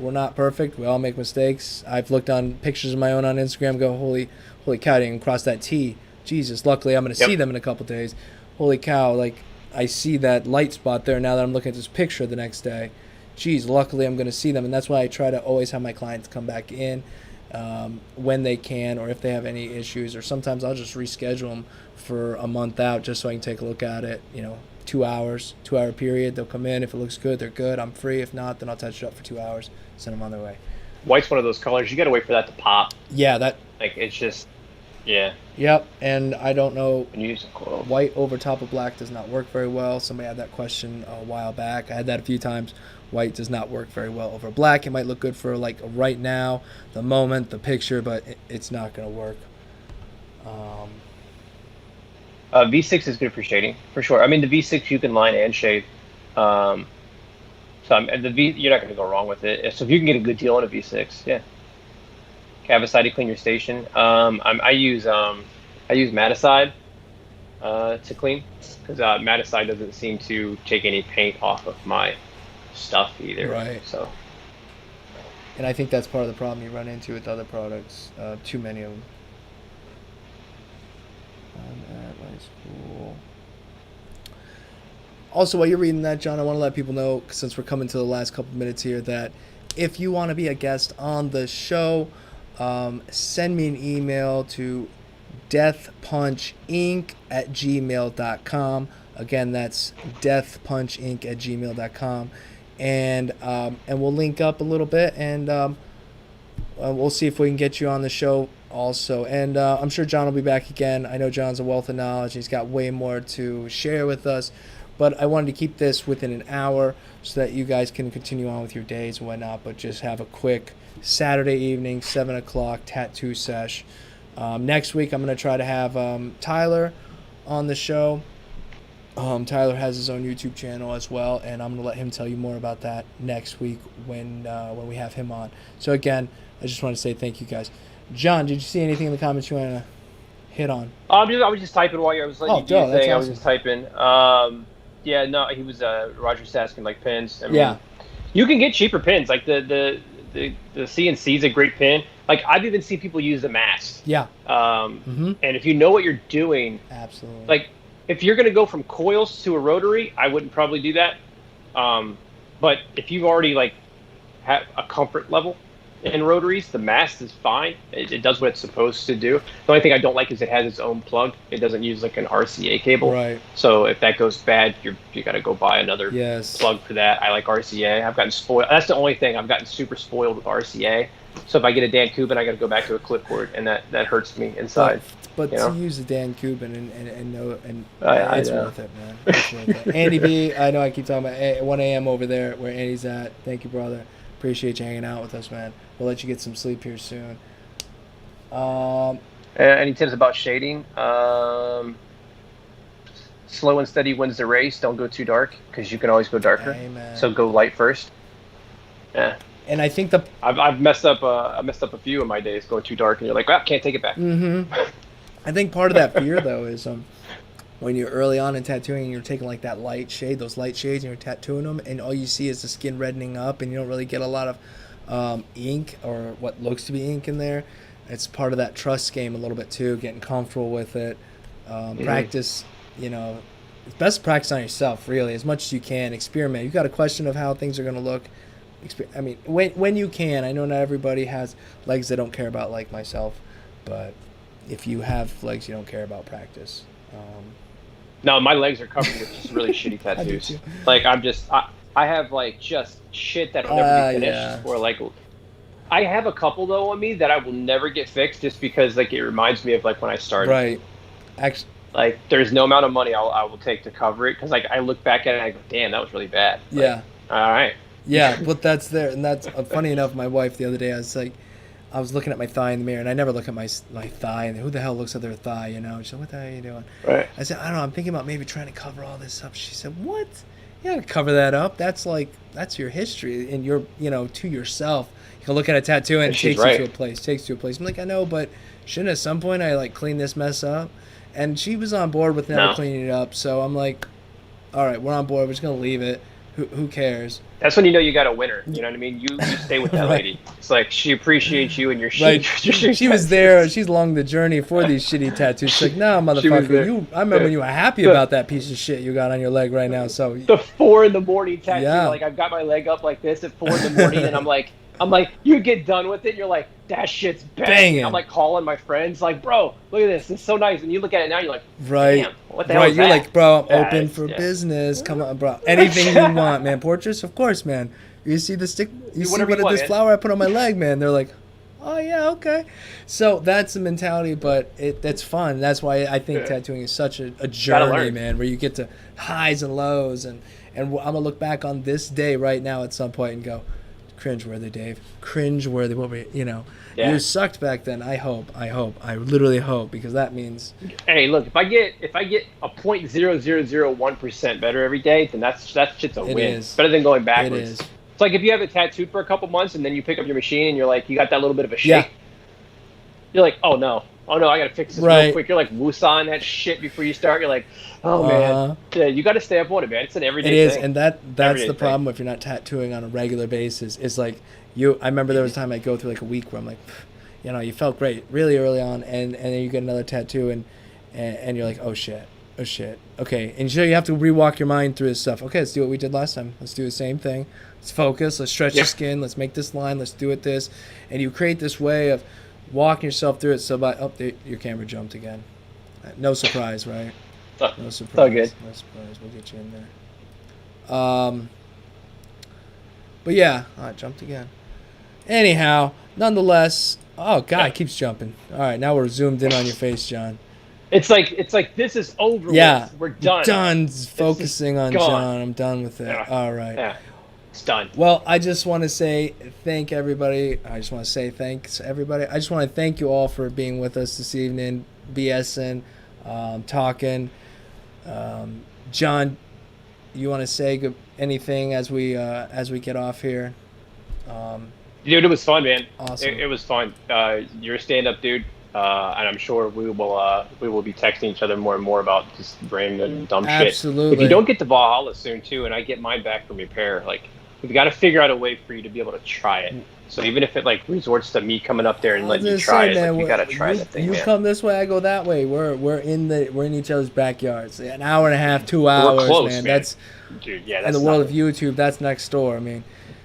we're not perfect, we all make mistakes. I've looked on pictures of my own on Instagram, go holy cow, I didn't even cross that T. Jesus, luckily I'm going to see Yep. them in a couple days. Holy cow, like I see that light spot there now that I'm looking at this picture the next day. Geez, luckily I'm going to see them. And that's why I try to always have my clients come back in when they can, or if they have any issues, or sometimes I'll just reschedule them for a month out just so I can take a look at it. 2 hour period. They'll come in. If it looks good, they're good. I'm free. If not, then I'll touch it up for 2 hours, send them on their way. White's one of those colors. You got to wait for that to pop. Yeah, that. Like it's just, yeah. Yep. And I don't know. When you use a coil. White over top of black does not work very well. Somebody had that question a while back. I had that a few times. White does not work very well over black. It might look good for like right now, the moment, the picture, but it's not going to work. V6 is good for shading for sure. I mean, the V6 you can line and shade. Um, and the V, you're not going to go wrong with it. So if you can get a good deal on a V6, yeah. Cavicide to clean your station. I use Maticide to clean, because Maticide doesn't seem to take any paint off of my stuff either. Right. So. And I think that's part of the problem you run into with other products. Too many of them. That's cool. Also, while you're reading that, John, I want to let people know, since we're coming to the last couple minutes here, that if you want to be a guest on the show, send me an email to deathpunchinc@gmail.com. Again, that's deathpunchinc@gmail.com. And we'll link up a little bit, and we'll see if we can get you on the show also. And I'm sure John will be back again. I know John's a wealth of knowledge. He's got way more to share with us. But I wanted to keep this within an hour so that you guys can continue on with your days and whatnot, but just have a quick Saturday evening, 7 o'clock tattoo sesh. Next week, I'm going to try to have Tyler on the show. Tyler has his own YouTube channel as well, and I'm going to let him tell you more about that next week when we have him on. So again, I just want to say thank you guys. John, did you see anything in the comments you want to hit on? I was just typing while I was letting you do your thing. I was awesome. just typing. Yeah, no, he was Roger's asking like pins. I mean, Yeah. you can get cheaper pins. Like the CNC is a great pin. like I've even seen people use the mask. Yeah. And if you know what you're doing, Absolutely. like if you're going to go from coils to a rotary, I wouldn't probably do that. But if you've already like have a comfort level in rotaries, the mast is fine. It does what it's supposed to do. The only thing I don't like is it has its own plug. It doesn't use like an RCA cable. Right. So if that goes bad, you got to go buy another Yes. plug for that. I like RCA. I've gotten spoiled. That's the only thing I've gotten super spoiled with RCA. So if I get a Dan Kubin, I got to go back to a clipboard, and that hurts me inside. But you know? to use the Dan Kubin and know I it's know. worth it, man. It's worth it. Andy B, I know I keep talking about 1 a.m. over there where Andy's at. Thank you, brother. Appreciate you hanging out with us, man. We'll let you get some sleep here soon. Any tips about shading? Slow and steady wins the race. Don't go too dark because you can always go darker. Amen. So go light first. Yeah. And I think I've messed up a few of my days going too dark, and you're like, well, can't take it back. Mm-hmm. I think part of that fear though is when you're early on in tattooing and you're taking like that light shade, those light shades, and you're tattooing them, and all you see is the skin reddening up, and you don't really get a lot of ink or what looks to be ink in there. It's part of that trust game a little bit too, getting comfortable with it. Practice, it's best to practice on yourself really as much as you can. Experiment. You got a question of how things are going to look. I mean, when you can. I know not everybody has legs they don't care about, like myself, but if you have legs you don't care about, practice. No, my legs are covered with just really shitty tattoos. Like I have like just shit that'll never be finished. Yeah. Or like I have a couple though on me that I will never get fixed just because like it reminds me of like when I started. Right. Actually, like there's no amount of money I will take to cover it because like I look back at it and I go, damn, that was really bad. Like, yeah. All right. Yeah, but that's there, and that's funny enough. My wife the other day, I was looking at my thigh in the mirror, and I never look at my thigh, and who the hell looks at their thigh, She said, "What the hell are you doing?" Right. I said, "I don't know. I'm thinking about maybe trying to cover all this up." She said, "What? You gotta cover that up. That's your history, and you're to yourself. You can look at a tattoo and it takes you to a place. I'm like, I know, but shouldn't at some point I like clean this mess up? And she was on board with never cleaning it up. So I'm like, all right, we're on board. We're just gonna leave it. Who cares? That's when you know you got a winner. You know what I mean? You stay with that Right. lady. It's like she appreciates you and your Right. shit. She was there. She's along the journey for these shitty tattoos. She's like, no, motherfucker. I remember when you were happy about that piece of shit you got on your leg right now. So the 4 a.m. tattoo. Yeah. Like I've got my leg up like this at 4 a.m. and I'm like, you get done with it. And you're like, that shit's banging. I'm like calling my friends, like, bro, look at this. It's so nice. And you look at it now, you're like, right. damn, what the hell is You're that? like, bro, I'm open for business. Come on, bro. Anything you want, man. Portraits, of course, man. You see the stick? You see this flower I put on my leg, man? They're like, oh yeah, okay. So that's the mentality, but that's fun. That's why I think tattooing is such a journey, man, where you get to highs and lows, and I'm gonna look back on this day right now at some point and go, cringeworthy, Dave. Cringeworthy. What were you sucked back then. I hope. I literally hope, because that means. Hey, look, if I get a 0.0001% better every day, then that's shit's a win. Is. Better than going backwards. It is. It's like if you have it tattooed for a couple months and then you pick up your machine and you're like, you got that little bit of a shake. Yeah. You're like, oh no, I gotta fix this real quick. You're like woosahing that shit before you start. You're like, oh man, yeah, you got to stay up on it, man. It's an everyday thing. It is, and that's the problem if you're not tattooing on a regular basis. It's like I remember there was a time I'd go through like a week where I'm like, you felt great really early on, and then you get another tattoo and you're like, oh shit. Okay, and so you have to rewalk your mind through this stuff. Okay, let's do what we did last time. Let's do the same thing. Let's focus. Let's stretch the skin. Let's make this line. Let's do it this, and you create this way of walking yourself through it. So your camera jumped again. No surprise, right? No surprise. All good. No surprise. We'll get you in there. But yeah, it jumped again. Anyhow, nonetheless, oh god, it keeps jumping. All right, now we're zoomed in on your face, John. It's like this is over. Yeah, with. We're done. Done focusing on John. I'm done with it. Yeah. All right. Yeah. It's done. Well, I just want to say thank everybody. I just want to say thanks everybody. I just want to thank you all for being with us this evening, BSing, talking. John, you want to say anything as we get off here? Dude, it was fun, man. Awesome. It was fun. You're a stand-up dude. And I'm sure we will be texting each other more and more about just random dumb shit. Absolutely. If you don't get to Valhalla soon too, and I get mine back from repair, like we've got to figure out a way for you to be able to try it. So even if it like resorts to me coming up there and letting you try it, like you gotta try the thing, you man. come this way, I go that way. We're in each other's backyards. An hour and a half, 2 hours, We're close, man. That's dude, yeah. That's in the world nothing. of YouTube, that's next door. I mean,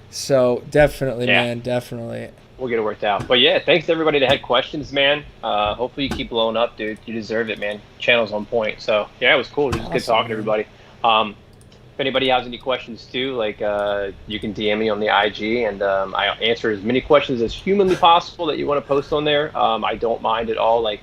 so definitely, man, definitely. We'll get it worked out. But yeah, thanks to everybody that had questions, man. Hopefully you keep blowing up, dude. You deserve it, man. Channel's on point. So yeah, it was cool. It was good talking to everybody. If anybody has any questions too, like you can DM me on the IG, and I answer as many questions as humanly possible that you want to post on there. I don't mind at all. Like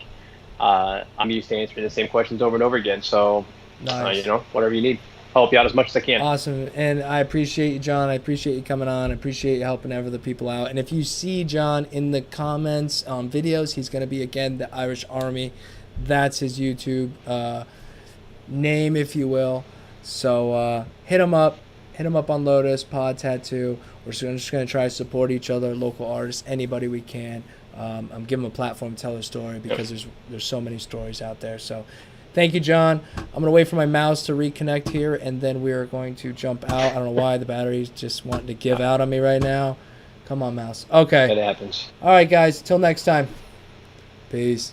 I'm used to answering the same questions over and over again. So nice. Whatever you need. Help you out as much as I can. Awesome. And I appreciate you, John. I appreciate you coming on. I appreciate you helping other people out. And if you see John in the comments on videos, he's going to be, again, the Irish Army. That's his YouTube name, if you will. So hit him up. Hit him up on Lotus, Pod Tattoo. We're just going to try to support each other, local artists, anybody we can. I'm giving them a platform to tell their story because there's so many stories out there. So thank you, John. I'm going to wait for my mouse to reconnect here, and then we are going to jump out. I don't know why the battery's just wanting to give out on me right now. Come on, mouse. Okay. It happens. All right, guys. Till next time. Peace.